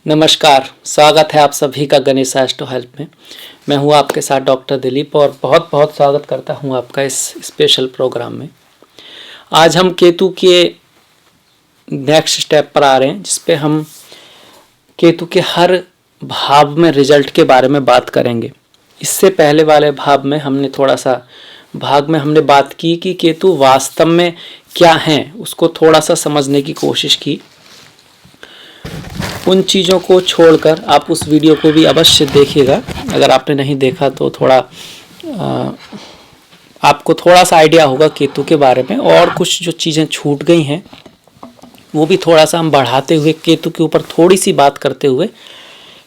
नमस्कार, स्वागत है आप सभी का गणेश एस्ट्रो हेल्प में। मैं हूं आपके साथ डॉक्टर दिलीप और बहुत बहुत स्वागत करता हूं आपका इस स्पेशल प्रोग्राम में। आज हम केतु के नेक्स्ट स्टेप पर आ रहे हैं, जिस पे हम केतु के हर भाव में रिजल्ट के बारे में बात करेंगे। इससे पहले वाले भाग में हमने बात की कि केतु वास्तव में क्या हैं, उसको थोड़ा सा समझने की कोशिश की। उन चीज़ों को छोड़कर आप उस वीडियो को भी अवश्य देखिएगा। अगर आपने नहीं देखा तो आपको थोड़ा सा आइडिया होगा केतु के बारे में, और कुछ जो चीज़ें छूट गई हैं वो भी थोड़ा सा हम बढ़ाते हुए केतु के ऊपर थोड़ी सी बात करते हुए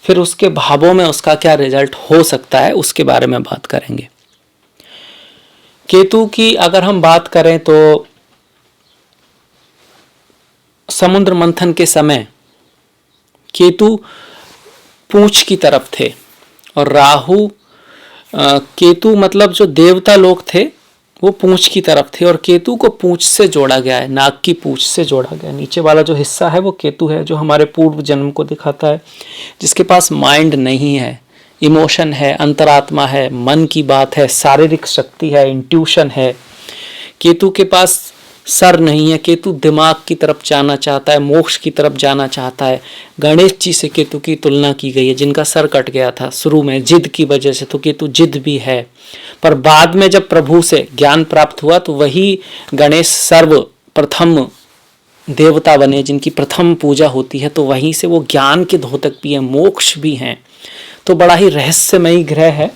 फिर उसके भावों में उसका क्या रिजल्ट हो सकता है उसके बारे में बात करेंगे। केतु की अगर हम बात करें तो समुद्र मंथन के समय केतु पूंछ की तरफ थे और राहु केतु मतलब जो देवता लोग थे वो पूंछ की तरफ थे, और केतु को पूंछ से जोड़ा गया है, नाक की पूंछ से जोड़ा गया है। नीचे वाला जो हिस्सा है वो केतु है, जो हमारे पूर्व जन्म को दिखाता है, जिसके पास माइंड नहीं है, इमोशन है, अंतरात्मा है, मन की बात है, शारीरिक शक्ति है, इंट्यूशन है। केतु के पास सर नहीं है, केतु दिमाग की तरफ जाना चाहता है, मोक्ष की तरफ जाना चाहता है। गणेश जी से केतु की तुलना की गई है, जिनका सर कट गया था शुरू में जिद की वजह से, तो केतु जिद भी है। पर बाद में जब प्रभु से ज्ञान प्राप्त हुआ तो वही गणेश सर्व प्रथम देवता बने, जिनकी प्रथम पूजा होती है, तो वहीं से वो ज्ञान के द्योतक भी हैं, मोक्ष भी हैं। तो बड़ा ही रहस्यमयी ग्रह है।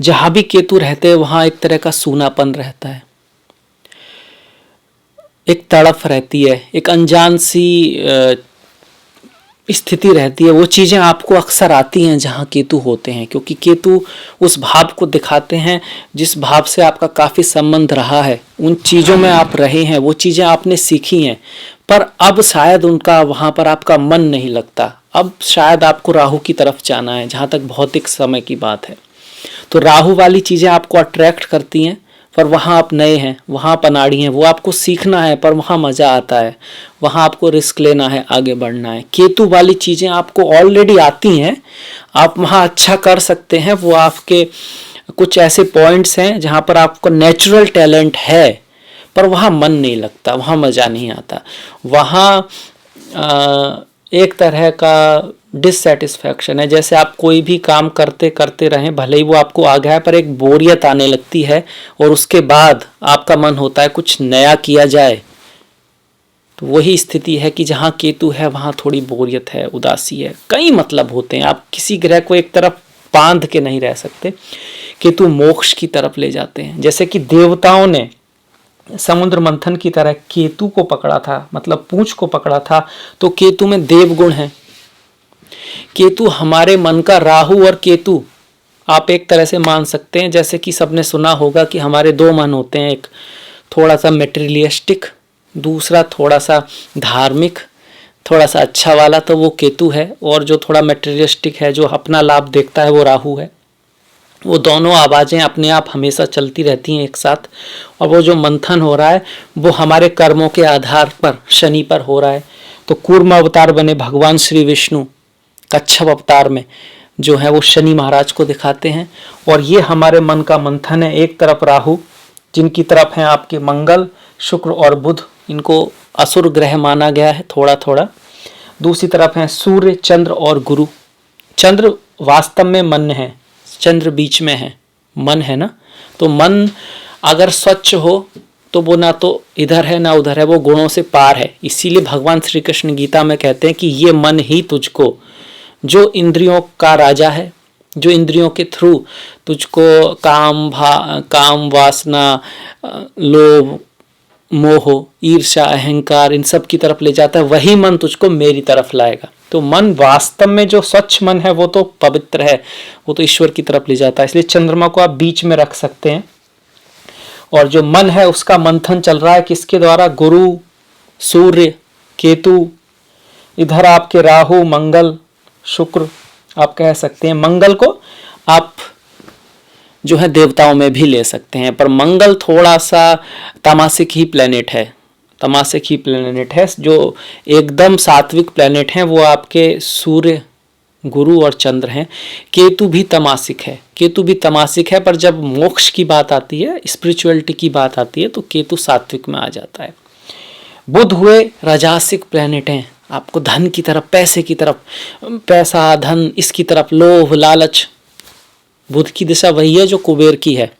जहां भी केतु रहते हैं वहां एक तरह का सूनापन रहता है, एक तड़फ रहती है, एक अनजान सी स्थिति रहती है। वो चीज़ें आपको अक्सर आती हैं जहाँ केतु होते हैं, क्योंकि केतु उस भाव को दिखाते हैं जिस भाव से आपका काफ़ी संबंध रहा है, उन चीज़ों में आप रहे हैं, वो चीज़ें आपने सीखी हैं, पर अब शायद उनका वहाँ पर आपका मन नहीं लगता। अब शायद आपको राहु की तरफ जाना है, जहाँ तक भौतिक समय की बात है। तो राहु वाली चीज़ें आपको अट्रैक्ट करती हैं, पर वहाँ आप नए हैं, वहाँ आप अनाड़ी हैं, वो आपको सीखना है, पर वहाँ मज़ा आता है, वहाँ आपको रिस्क लेना है, आगे बढ़ना है। केतु वाली चीज़ें आपको ऑलरेडी आती हैं, आप वहाँ अच्छा कर सकते हैं। वो आपके कुछ ऐसे पॉइंट्स हैं जहाँ पर आपको नेचुरल टैलेंट है, पर वहाँ मन नहीं लगता, वहाँ मज़ा नहीं आता, वहाँ एक तरह का डिससेटिस्फैक्शन है। जैसे आप कोई भी काम करते करते रहें, भले ही वो आपको आ गया है, पर एक बोरियत आने लगती है, और उसके बाद आपका मन होता है कुछ नया किया जाए। तो वही स्थिति है कि जहाँ केतु है वहाँ थोड़ी बोरियत है, उदासी है, कई मतलब होते हैं। आप किसी ग्रह को एक तरफ बांध के नहीं रह सकते। केतु मोक्ष की तरफ ले जाते हैं, जैसे कि देवताओं ने समुद्र मंथन की तरह केतु को पकड़ा था, मतलब पूंछ को पकड़ा था, तो केतु में देवगुण है। केतु हमारे मन का, राहु और केतु आप एक तरह से मान सकते हैं, जैसे कि सबने सुना होगा कि हमारे दो मन होते हैं, एक थोड़ा सा मेटेरियलिस्टिक, दूसरा थोड़ा सा धार्मिक, थोड़ा सा अच्छा वाला, तो वो केतु है, और जो थोड़ा मेटेरियलिस्टिक है, जो अपना लाभ देखता है, वो राहु है। वो दोनों आवाज़ें अपने आप हमेशा चलती रहती हैं एक साथ, और वो जो मंथन हो रहा है वो हमारे कर्मों के आधार पर शनि पर हो रहा है। तो कूर्म अवतार बने भगवान श्री विष्णु कच्छप अवतार में जो है वो शनि महाराज को दिखाते हैं, और ये हमारे मन का मंथन है। एक तरफ राहु, जिनकी तरफ हैं आपके मंगल, शुक्र और बुध, इनको असुर ग्रह माना गया है थोड़ा थोड़ा। दूसरी तरफ हैं सूर्य, चंद्र और गुरु। चंद्र वास्तव में मन है, चंद्र बीच में है, मन है ना। तो मन अगर स्वच्छ हो तो वो ना तो इधर है ना उधर है, वो गुणों से पार है। इसीलिए भगवान श्री कृष्ण गीता में कहते हैं कि ये मन ही तुझको, जो इंद्रियों का राजा है, जो इंद्रियों के थ्रू तुझको काम वासना, लोभ, मोह, ईर्ष्या, अहंकार, इन सब की तरफ ले जाता है, वही मन तुझको मेरी तरफ लाएगा। तो मन वास्तव में जो स्वच्छ मन है वो तो पवित्र है, वो तो ईश्वर की तरफ ले जाता है। इसलिए चंद्रमा को आप बीच में रख सकते हैं, और जो मन है उसका मंथन चल रहा है किसके द्वारा? गुरु, सूर्य, केतु, इधर आपके राहु, मंगल, शुक्र आप कह सकते हैं। मंगल को आप जो है देवताओं में भी ले सकते हैं, पर मंगल थोड़ा सा तामसिक ही प्लेनेट है, तमासिक ही प्लेनेट है। जो एकदम सात्विक प्लेनेट हैं वो आपके सूर्य, गुरु और चंद्र हैं। केतु भी तमासिक है, केतु भी तमासिक है, पर जब मोक्ष की बात आती है, स्पिरिचुअलिटी की बात आती है, तो केतु सात्विक में आ जाता है। बुध हुए राजसिक प्लेनेट हैं, आपको धन की तरफ, पैसे की तरफ, पैसा धन इसकी तरफ, लोभ लालच, बुध की दिशा वही है जो कुबेर की है।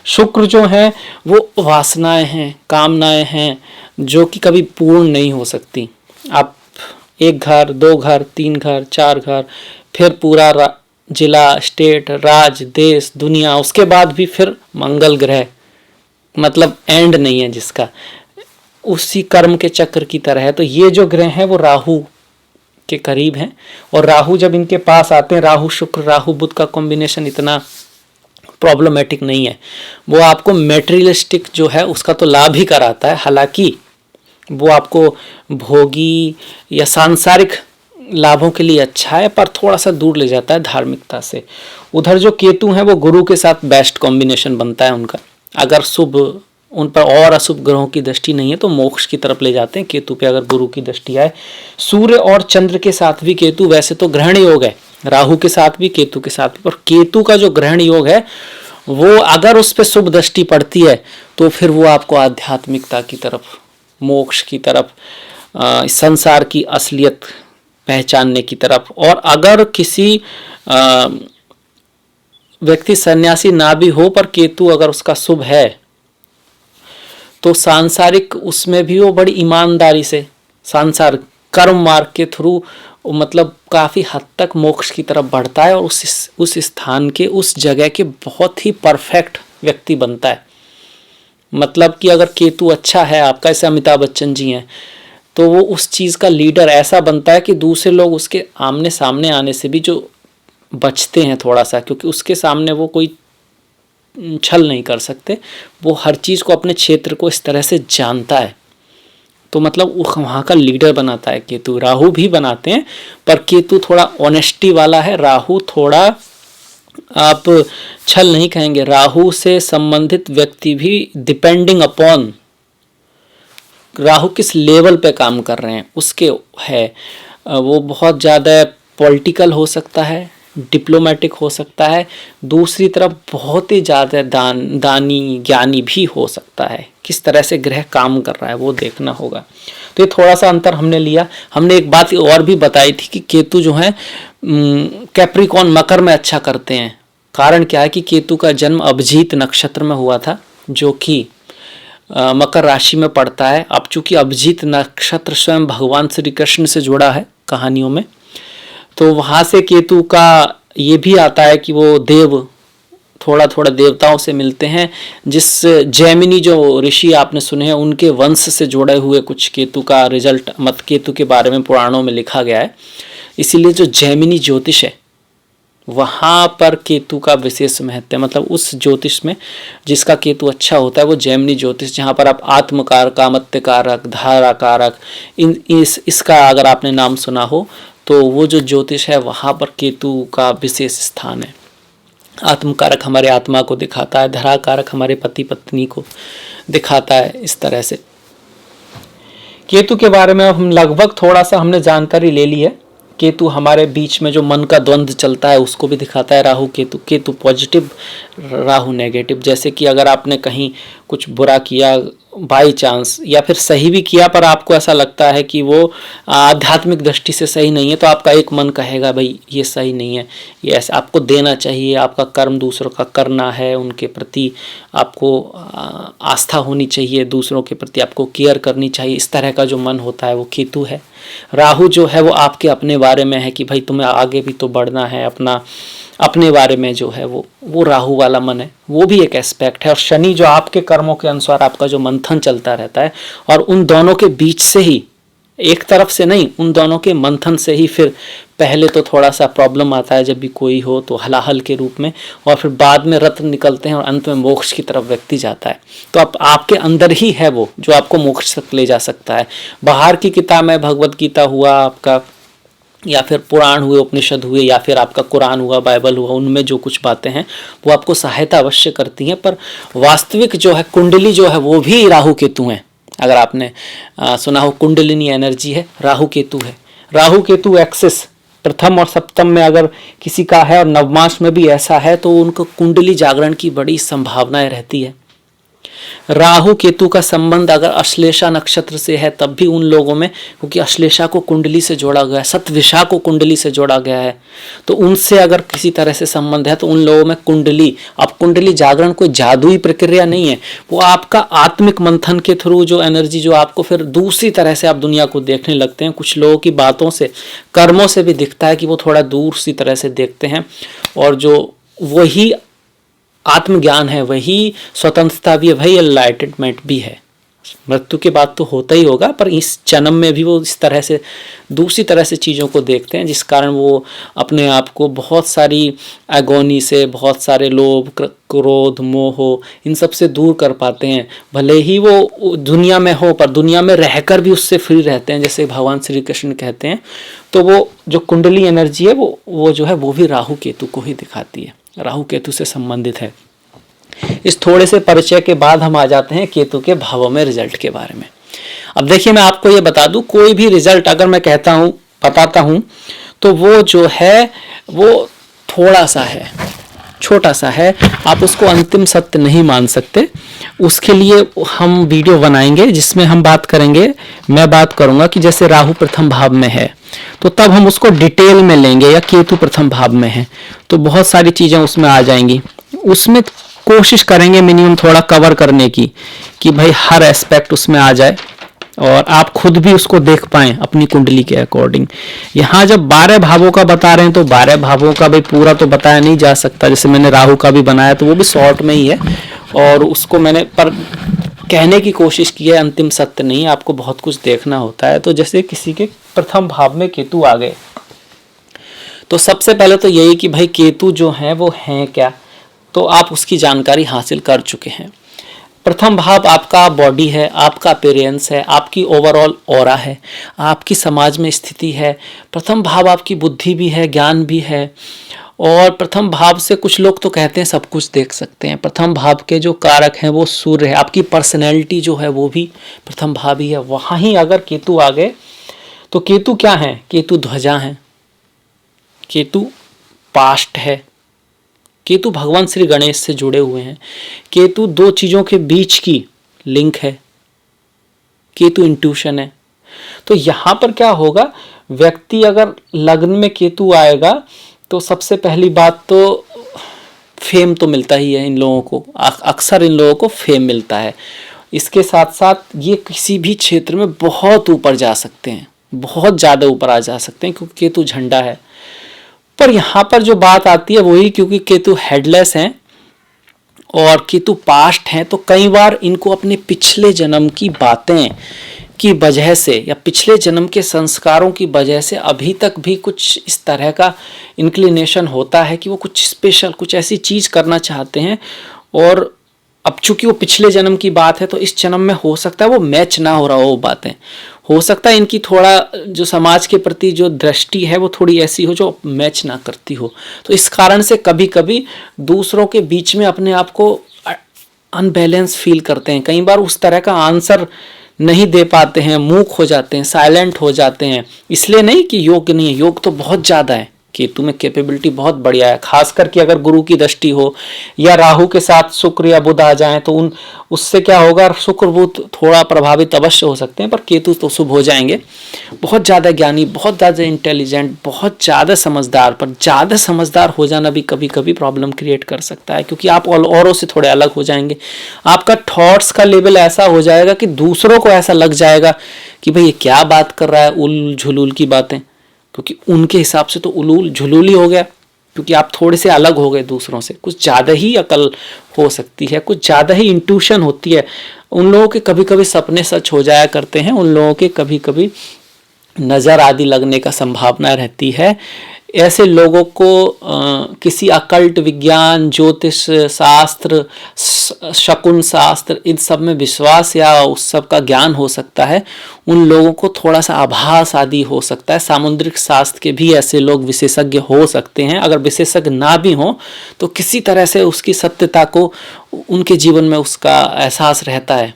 शुक्र जो है वो वासनाएं हैं, कामनाएं हैं, जो कि कभी पूर्ण नहीं हो सकती। आप एक घर, दो घर, तीन घर, चार घर, फिर पूरा जिला, स्टेट, राज्य, देश, दुनिया, उसके बाद भी फिर मंगल ग्रह, मतलब एंड नहीं है जिसका, उसी कर्म के चक्र की तरह है। तो ये जो ग्रह हैं वो राहु के करीब हैं, और राहु जब इनके पास आते हैं, राहु शुक्र, राहु बुध का कॉम्बिनेशन इतना प्रॉब्लमेटिक नहीं है। वो आपको मेटेरियलिस्टिक जो है उसका तो लाभ ही कराता है, हालांकि वो आपको भोगी या सांसारिक लाभों के लिए अच्छा है, पर थोड़ा सा दूर ले जाता है धार्मिकता से। उधर जो केतु हैं वो गुरु के साथ बेस्ट कॉम्बिनेशन बनता है उनका। अगर शुभ उन पर और अशुभ ग्रहों की दृष्टि नहीं है तो मोक्ष की तरफ ले जाते हैं केतु पे, अगर गुरु की दृष्टि आए। सूर्य और चंद्र के साथ भी केतु, वैसे तो ग्रहण योग है, राहु के साथ भी केतु के साथ भी, पर केतु का जो ग्रहण योग है वो अगर उस पर शुभ दृष्टि पड़ती है तो फिर वो आपको आध्यात्मिकता की तरफ, मोक्ष की तरफ, संसार की असलियत पहचानने की तरफ। और अगर किसी व्यक्ति सन्यासी ना भी हो पर केतु अगर उसका शुभ है तो सांसारिक उसमें भी वो बड़ी ईमानदारी से सांसार कर्म मार्ग के थ्रू मतलब काफ़ी हद तक मोक्ष की तरफ बढ़ता है, और उस स्थान के, उस जगह के बहुत ही परफेक्ट व्यक्ति बनता है। मतलब कि अगर केतु अच्छा है आपका, जैसे अमिताभ बच्चन जी हैं, तो वो उस चीज़ का लीडर ऐसा बनता है कि दूसरे लोग उसके आमने सामने आने से भी जो बचते हैं थोड़ा सा, क्योंकि उसके सामने वो कोई छल नहीं कर सकते। वो हर चीज़ को, अपने क्षेत्र को इस तरह से जानता है, तो मतलब वहाँ का लीडर बनाता है केतु। राहु भी बनाते हैं, पर केतु थोड़ा ऑनेस्टी वाला है, राहु थोड़ा, आप छल नहीं कहेंगे, राहु से संबंधित व्यक्ति भी डिपेंडिंग अपॉन राहु किस लेवल पे काम कर रहे हैं उसके है। वो बहुत ज़्यादा पॉलिटिकल हो सकता है, डिप्लोमेटिक हो सकता है, दूसरी तरफ बहुत ही ज़्यादा दानी ज्ञानी भी हो सकता है। किस तरह से ग्रह काम कर रहा है वो देखना होगा। तो ये थोड़ा सा अंतर हमने लिया। हमने एक बात और भी बताई थी कि केतु जो है कैप्रिकॉन, मकर में अच्छा करते हैं। कारण क्या है कि केतु का जन्म अभिजीत नक्षत्र में हुआ था, जो कि मकर राशि में पड़ता है। अब चूंकि अभिजीत नक्षत्र स्वयं भगवान श्री कृष्ण से जुड़ा है कहानियों में, तो वहाँ से केतु का ये भी आता है कि वो देव, थोड़ा थोड़ा देवताओं से मिलते हैं। जिस जैमिनी जो ऋषि आपने सुने हैं उनके वंश से जुड़े हुए कुछ केतु का रिजल्ट, मत केतु के बारे में पुराणों में लिखा गया है। इसीलिए जो जैमिनी ज्योतिष है वहाँ पर केतु का विशेष महत्व है। मतलब उस ज्योतिष में जिसका केतु अच्छा होता है वो जैमिनी ज्योतिष, जहाँ पर आप आत्मकारक, कामत्यकारक, धाराकारक, इसका अगर आपने नाम सुना हो तो वो जो ज्योतिष है वहाँ पर केतु का विशेष स्थान है। आत्मकारक हमारे आत्मा को दिखाता है, धराकारक हमारे पति पत्नी को दिखाता है। इस तरह से केतु के बारे में हम लगभग थोड़ा सा हमने जानकारी ले ली है। केतु हमारे बीच में जो मन का द्वंद्व चलता है उसको भी दिखाता है। Rahu Ketu, Ketu positive, Rahu negative. जैसे कि अगर आपने कहीं कुछ बुरा किया बाई चांस, या फिर सही भी किया पर आपको ऐसा लगता है कि वो आध्यात्मिक दृष्टि से सही नहीं है, तो आपका एक मन कहेगा भाई ये सही नहीं है, ये ऐसे आपको देना चाहिए, आपका कर्म दूसरों का करना है, उनके प्रति आपको आस्था होनी चाहिए, दूसरों के प्रति आपको केयर करनी चाहिए। इस तरह का जो मन होता है वो केतु है। राहु जो है वो आपके अपने बारे में है कि भाई तुम्हें आगे भी तो बढ़ना है, अपने बारे में जो है वो राहु वाला मन है, वो भी एक एस्पेक्ट है। और शनि जो आपके कर्मों के अनुसार आपका जो मंथन चलता रहता है, और उन दोनों के बीच से ही, एक तरफ से नहीं, उन दोनों के मंथन से ही फिर पहले तो थोड़ा सा प्रॉब्लम आता है जब भी कोई हो तो हलाहल के रूप में, और फिर बाद में रत्न निकलते हैं और अंत में मोक्ष की तरफ व्यक्ति जाता है। तो आपके अंदर ही है वो जो आपको मोक्ष तक ले जा सकता है। बाहर की किताब में भगवत गीता हुआ आपका, या फिर पुराण हुए, उपनिषद हुए, या फिर आपका कुरान हुआ, बाइबल हुआ, उनमें जो कुछ बातें हैं वो आपको सहायता अवश्य करती हैं, पर वास्तविक जो है कुंडली जो है वो भी राहु केतु हैं। अगर आपने सुना हो, कुंडलिनी एनर्जी है, राहु केतु है। राहु केतु एक्सिस प्रथम और सप्तम में अगर किसी का है और नवमांश में भी ऐसा है तो उनको कुंडली जागरण की बड़ी संभावनाएं रहती है। राहु केतु का संबंध अगर अश्लेषा नक्षत्र से है तब भी उन लोगों में, क्योंकि अश्लेषा को कुंडली से जोड़ा गया है, सतविषा को कुंडली से जोड़ा गया है, तो उनसे अगर किसी तरह से संबंध है तो उन लोगों में कुंडली, अब कुंडली जागरण कोई जादुई प्रक्रिया नहीं है, वो आपका आत्मिक मंथन के थ्रू जो एनर्जी जो आपको फिर दूसरी तरह से आप दुनिया को देखने लगते हैं। कुछ लोगों की बातों से, कर्मों से भी दिखता है कि वो थोड़ा दूर सी तरह से देखते हैं, और जो वही आत्मज्ञान है, वही स्वतंत्रता भी है, वही एनलाइटमेंट भी है। मृत्यु के बाद तो होता ही होगा, पर इस जन्म में भी वो इस तरह से दूसरी तरह से चीज़ों को देखते हैं, जिस कारण वो अपने आप को बहुत सारी एगोनी से, बहुत सारे लोभ, क्रोध, मोह, इन सब से दूर कर पाते हैं। भले ही वो दुनिया में हो, पर दुनिया में रहकर भी उससे फ्री रहते हैं, जैसे भगवान श्री कृष्ण कहते हैं। तो वो जो कुंडली एनर्जी है वो जो है वो भी राहु केतु को ही दिखाती है, राहु केतु से संबंधित है। इस थोड़े से परिचय के बाद हम आ जाते हैं केतु के भावों में रिजल्ट के बारे में। अब देखिए, मैं आपको ये बता दूं, कोई भी रिजल्ट अगर मैं कहता हूं, बताता हूं, तो वो जो है वो थोड़ा सा है, छोटा सा है, आप उसको अंतिम सत्य नहीं मान सकते। उसके लिए हम वीडियो बनाएंगे जिसमें हम बात करेंगे, मैं बात करूंगा कि जैसे राहु प्रथम भाव में है तो तब हम उसको डिटेल में लेंगे, या केतु प्रथम भाव में है तो बहुत सारी चीजें उसमें आ जाएंगी। उसमें कोशिश करेंगे मिनिमम थोड़ा कवर करने की, कि भाई हर एस्पेक्ट उसमें आ जाए और आप खुद भी उसको देख पाएं अपनी कुंडली के अकॉर्डिंग। यहाँ जब 12 भावों का बता रहे हैं तो 12 भावों का भाई पूरा तो बताया नहीं जा सकता। जैसे मैंने राहु का भी बनाया तो वो भी शॉर्ट में ही है, और उसको मैंने पर कहने की कोशिश की है, अंतिम सत्य नहीं, आपको बहुत कुछ देखना होता है। तो जैसे किसी के प्रथम भाव में केतु आ गए तो सबसे पहले तो यही कि भाई केतु जो है वो हैं क्या, तो आप उसकी जानकारी हासिल कर चुके हैं। प्रथम भाव आपका बॉडी है, आपका अपीयरेंस है, आपकी ओवरऑल ऑरा है, आपकी समाज में स्थिति है। प्रथम भाव आपकी बुद्धि भी है, ज्ञान भी है, और प्रथम भाव से कुछ लोग तो कहते हैं सब कुछ देख सकते हैं। प्रथम भाव के जो कारक हैं वो सूर्य है, आपकी पर्सनैलिटी जो है वो भी प्रथम भाव ही है। वहाँ ही अगर केतु आ गए तो केतु क्या है, केतु ध्वजा है, केतु पास्ट है, केतु भगवान श्री गणेश से जुड़े हुए हैं, केतु दो चीजों के बीच की लिंक है, केतु इंट्यूशन है। तो यहां पर क्या होगा, व्यक्ति अगर लग्न में केतु आएगा तो सबसे पहली बात तो फेम तो मिलता ही है इन लोगों को, अक्सर इन लोगों को फेम मिलता है। इसके साथ साथ ये किसी भी क्षेत्र में बहुत ऊपर जा सकते हैं, बहुत ज़्यादा ऊपर आ जा सकते हैं, क्योंकि केतु झंडा है। पर यहाँ पर जो बात आती है वही, क्योंकि केतु हेडलेस हैं और केतु पास्ट हैं, तो कई बार इनको अपने पिछले जन्म की बातें की वजह से या पिछले जन्म के संस्कारों की वजह से अभी तक भी कुछ इस तरह का इंक्लिनेशन होता है कि वो कुछ स्पेशल, कुछ ऐसी चीज़ करना चाहते हैं। और अब चूंकि वो पिछले जन्म की बात है तो इस जन्म में हो सकता है वो मैच ना हो रहा हो, वो बातें हो सकता है इनकी थोड़ा जो समाज के प्रति जो दृष्टि है वो थोड़ी ऐसी हो जो मैच ना करती हो। तो इस कारण से कभी कभी दूसरों के बीच में अपने आप को अनबैलेंस फील करते हैं, कई बार उस तरह का आंसर नहीं दे पाते हैं, मूक हो जाते हैं, साइलेंट हो जाते हैं। इसलिए नहीं कि योग नहीं है, योग तो बहुत ज़्यादा है, केतु में कैपेबिलिटी बहुत बढ़िया है। खास करके अगर गुरु की दृष्टि हो या राहु के साथ शुक्र या बुध आ जाएं तो उससे क्या होगा, शुक्र बुध थोड़ा प्रभावित अवश्य हो सकते हैं, पर केतु तो शुभ हो जाएंगे। बहुत ज़्यादा ज्ञानी, बहुत ज़्यादा इंटेलिजेंट, बहुत ज़्यादा समझदार, पर ज़्यादा समझदार हो जाना भी कभी कभी प्रॉब्लम क्रिएट कर सकता है, क्योंकि आप औरों से थोड़े अलग हो जाएंगे। आपका थॉट्स का लेवल ऐसा हो जाएगा कि दूसरों को ऐसा लग जाएगा कि भाई ये क्या बात कर रहा है, उल झुलूल की बातें, क्योंकि उनके हिसाब से तो उलूल झुलूल ही हो गया, क्योंकि आप थोड़े से अलग हो गए दूसरों से। कुछ ज़्यादा ही अकल हो सकती है, कुछ ज़्यादा ही इंट्यूशन होती है। उन लोगों के कभी कभी सपने सच हो जाया करते हैं, उन लोगों के कभी कभी नज़र आदि लगने का संभावना रहती है। ऐसे लोगों को किसी अकल्ट विज्ञान, ज्योतिष शास्त्र, शकुन शास्त्र, इन सब में विश्वास या उस सब का ज्ञान हो सकता है। उन लोगों को थोड़ा सा आभास आदि हो सकता है। सामुद्रिक शास्त्र के भी ऐसे लोग विशेषज्ञ हो सकते हैं। अगर विशेषज्ञ ना भी हों तो किसी तरह से उसकी सत्यता को उनके जीवन में उसका एहसास रहता है।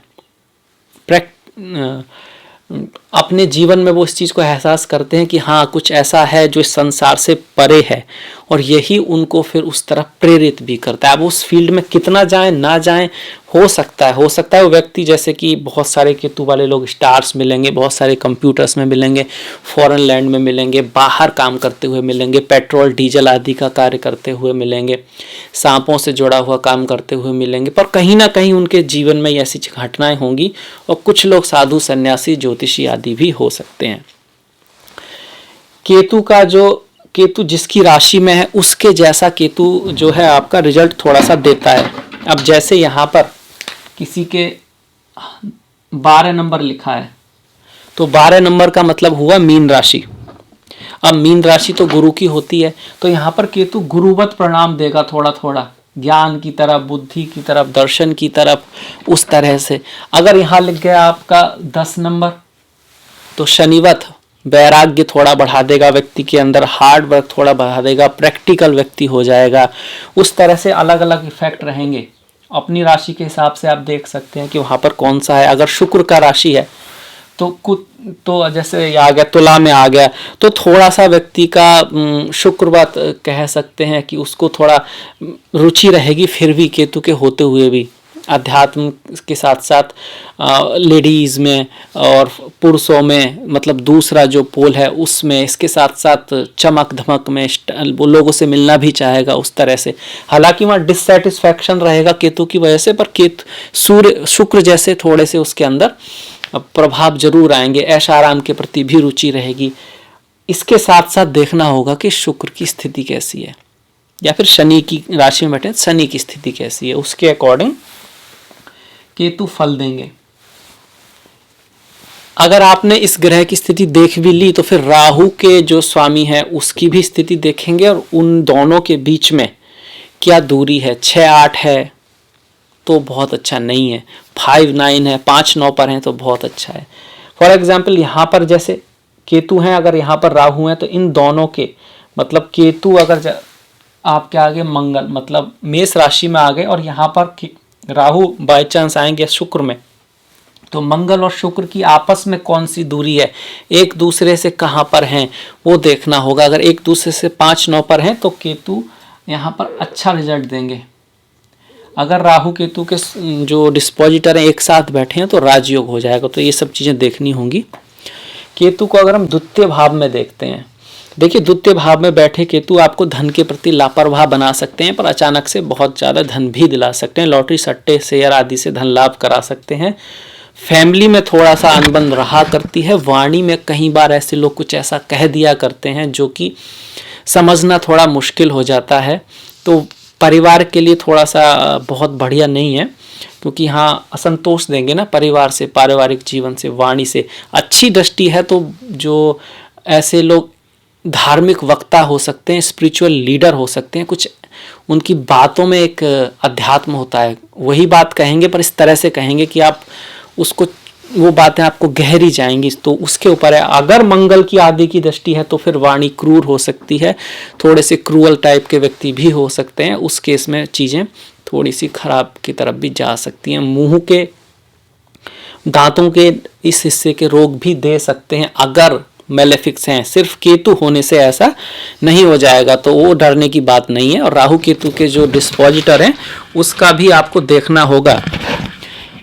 अपने जीवन में वो इस चीज़ को एहसास करते हैं कि हाँ कुछ ऐसा है जो इस संसार से परे है, और यही उनको फिर उस तरफ प्रेरित भी करता है। अब उस फील्ड में कितना जाएं ना जाएं, हो सकता है वो व्यक्ति, जैसे कि बहुत सारे केतु वाले लोग स्टार्स मिलेंगे, बहुत सारे कंप्यूटर्स में मिलेंगे, फॉरेन लैंड में मिलेंगे, बाहर काम करते हुए मिलेंगे, पेट्रोल डीजल आदि का कार्य करते हुए मिलेंगे, सांपों से जुड़ा हुआ काम करते हुए मिलेंगे, पर कहीं ना कहीं उनके जीवन में ऐसी घटनाएं होंगी। और कुछ लोग साधु सन्यासी ज्योतिषी आदि भी हो सकते हैं। केतु जिसकी राशि में है उसके जैसा केतु जो है आपका रिजल्ट थोड़ा सा देता है। अब जैसे यहाँ पर किसी के 12 नंबर लिखा है, तो 12 नंबर का मतलब हुआ मीन राशि। अब मीन राशि तो गुरु की होती है, तो यहाँ पर केतु गुरुवत परिणाम देगा, थोड़ा थोड़ा ज्ञान की तरफ, बुद्धि की तरफ, दर्शन की तरफ, उस तरह से। अगर यहाँ लिख गया आपका 10 नंबर, तो शनिवत वैराग्य थोड़ा बढ़ा देगा व्यक्ति के अंदर, हार्ड वर्क थोड़ा बढ़ा देगा, प्रैक्टिकल व्यक्ति हो जाएगा। उस तरह से अलग अलग इफेक्ट रहेंगे। अपनी राशि के हिसाब से आप देख सकते हैं कि वहाँ पर कौन सा है। अगर शुक्र का राशि है तो जैसे आ गया तुला में आ गया, तो थोड़ा सा व्यक्ति का शुक्रवत कह सकते हैं कि उसको थोड़ा रुचि रहेगी, फिर भी केतु के होते हुए भी अध्यात्म के साथ साथ लेडीज़ में और पुरुषों में, मतलब दूसरा जो पोल है उसमें, इसके साथ साथ चमक धमक में वो लोगों से मिलना भी चाहेगा उस तरह से। हालांकि वहाँ डिससेटिस्फैक्शन रहेगा केतु की वजह से, पर शुक्र जैसे थोड़े से उसके अंदर प्रभाव जरूर आएंगे। ऐश आराम के प्रति भी रुचि रहेगी। इसके साथ साथ देखना होगा कि शुक्र की स्थिति कैसी है, या फिर शनि की राशि में बैठे शनि की स्थिति कैसी है, उसके अकॉर्डिंग केतु फल देंगे। अगर आपने इस ग्रह की स्थिति देख भी ली, तो फिर राहु के जो स्वामी है उसकी भी स्थिति देखेंगे, और उन दोनों के बीच में क्या दूरी है। 6-8 है तो बहुत अच्छा नहीं है, 5-9 है, 5-9 पर है तो बहुत अच्छा है। फॉर एग्जाम्पल यहाँ पर जैसे केतु हैं, अगर यहाँ पर राहु हैं, तो इन दोनों के मतलब केतु अगर आपके आगे मंगल मतलब मेष राशि में आ गए, और यहाँ पर राहु बाय चांस आएंगे शुक्र में, तो मंगल और शुक्र की आपस में कौन सी दूरी है, एक दूसरे से कहाँ पर हैं, वो देखना होगा। अगर एक दूसरे से 5-9 पर हैं तो केतु यहाँ पर अच्छा रिजल्ट देंगे। अगर राहु केतु के जो डिस्पोजिटर हैं एक साथ बैठे हैं तो राजयोग हो जाएगा। तो ये सब चीज़ें देखनी होंगी। केतु को अगर हम द्वितीय भाव में देखते हैं, देखिए द्वितीय भाव में बैठे केतु आपको धन के प्रति लापरवाह बना सकते हैं, पर अचानक से बहुत ज़्यादा धन भी दिला सकते हैं। लॉटरी सट्टे शेयर आदि से धन लाभ करा सकते हैं। फैमिली में थोड़ा सा अनबन रहा करती है। वाणी में कई बार ऐसे लोग कुछ ऐसा कह दिया करते हैं जो कि समझना थोड़ा मुश्किल हो जाता है। तो परिवार के लिए थोड़ा सा बहुत बढ़िया नहीं है, क्योंकि हाँ असंतोष देंगे ना परिवार से, पारिवारिक जीवन से, वाणी से। अच्छी दृष्टि है तो जो ऐसे लोग धार्मिक वक्ता हो सकते हैं, स्पिरिचुअल लीडर हो सकते हैं, कुछ उनकी बातों में एक अध्यात्म होता है, वही बात कहेंगे, पर इस तरह से कहेंगे कि आप उसको, वो बातें आपको गहरी जाएंगी। तो उसके ऊपर है। अगर मंगल की आदि की दृष्टि है तो फिर वाणी क्रूर हो सकती है, थोड़े से क्रूअल टाइप के व्यक्ति भी हो सकते हैं। उस केस में चीज़ें थोड़ी सी खराब की तरफ भी जा सकती हैं। मुंह के दांतों के इस हिस्से के रोग भी दे सकते हैं अगर मेलेफिक्स हैं। सिर्फ केतु होने से ऐसा नहीं हो जाएगा, तो वो डरने की बात नहीं है। और राहु केतु के जो डिस्पोजिटर हैं उसका भी आपको देखना होगा।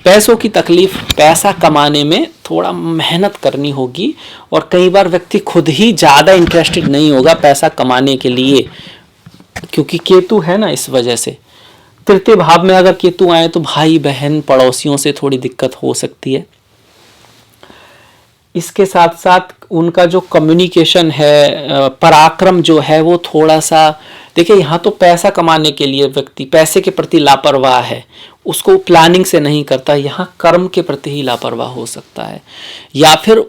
पैसों की तकलीफ, पैसा कमाने में थोड़ा मेहनत करनी होगी, और कई बार व्यक्ति खुद ही ज़्यादा इंटरेस्टेड नहीं होगा पैसा कमाने के लिए, क्योंकि केतु है ना, इस वजह से। तृतीय भाव में अगर केतु आए तो भाई बहन पड़ोसियों से थोड़ी दिक्कत हो सकती है। इसके साथ साथ उनका जो कम्युनिकेशन है, पराक्रम जो है वो थोड़ा सा, देखिए यहाँ तो पैसा कमाने के लिए व्यक्ति पैसे के प्रति लापरवाह है, उसको प्लानिंग से नहीं करता। यहाँ कर्म के प्रति ही लापरवाह हो सकता है, या फिर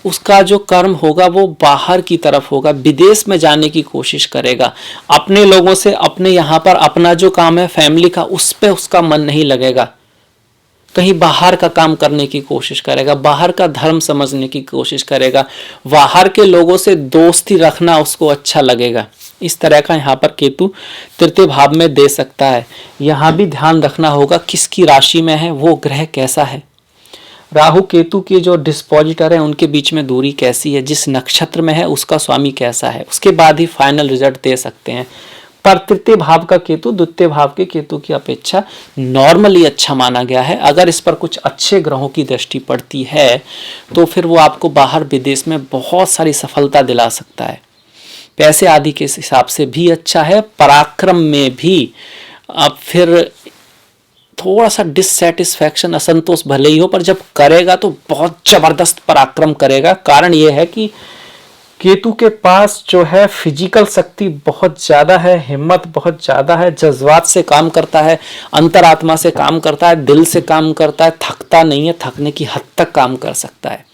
उसका जो कर्म होगा वो बाहर की तरफ होगा, विदेश में जाने की कोशिश करेगा। अपने लोगों से, अपने यहाँ पर अपना जो काम है फैमिली का, उस पर उसका मन नहीं लगेगा। कहीं बाहर का काम करने की कोशिश करेगा, बाहर का धर्म समझने की कोशिश करेगा, बाहर के लोगों से दोस्ती रखना उसको अच्छा लगेगा। इस तरह का यहाँ पर केतु तृतीय भाव में दे सकता है। यहाँ भी ध्यान रखना होगा किसकी राशि में है, वो ग्रह कैसा है। राहु केतु के जो डिस्पोजिटर है उनके बीच में दूरी कैसी है, जिस नक्षत्र में है उसका स्वामी कैसा है, उसके बाद ही फाइनल रिजल्ट दे सकते हैं। पर तृतीय भाव का केतु द्वितीय भाव के केतु की अपेक्षा नॉर्मली अच्छा माना गया है। अगर इस पर कुछ अच्छे ग्रहों की दृष्टि पड़ती है तो फिर वो आपको बाहर विदेश में बहुत सारी सफलता दिला सकता है। पैसे आदि के हिसाब से भी अच्छा है, पराक्रम में भी अब फिर थोड़ा सा डिससेटिस्फैक्शन, असंतोष भले ही हो, पर जब करेगा तो बहुत जबरदस्त पराक्रम करेगा। कारण यह है कि केतु के पास जो है फिजिकल शक्ति बहुत ज्यादा है, हिम्मत बहुत ज्यादा है, जज्बात से काम करता है, अंतरात्मा से काम करता है, दिल से काम करता है, थकता नहीं है, थकने की हद तक काम कर सकता है।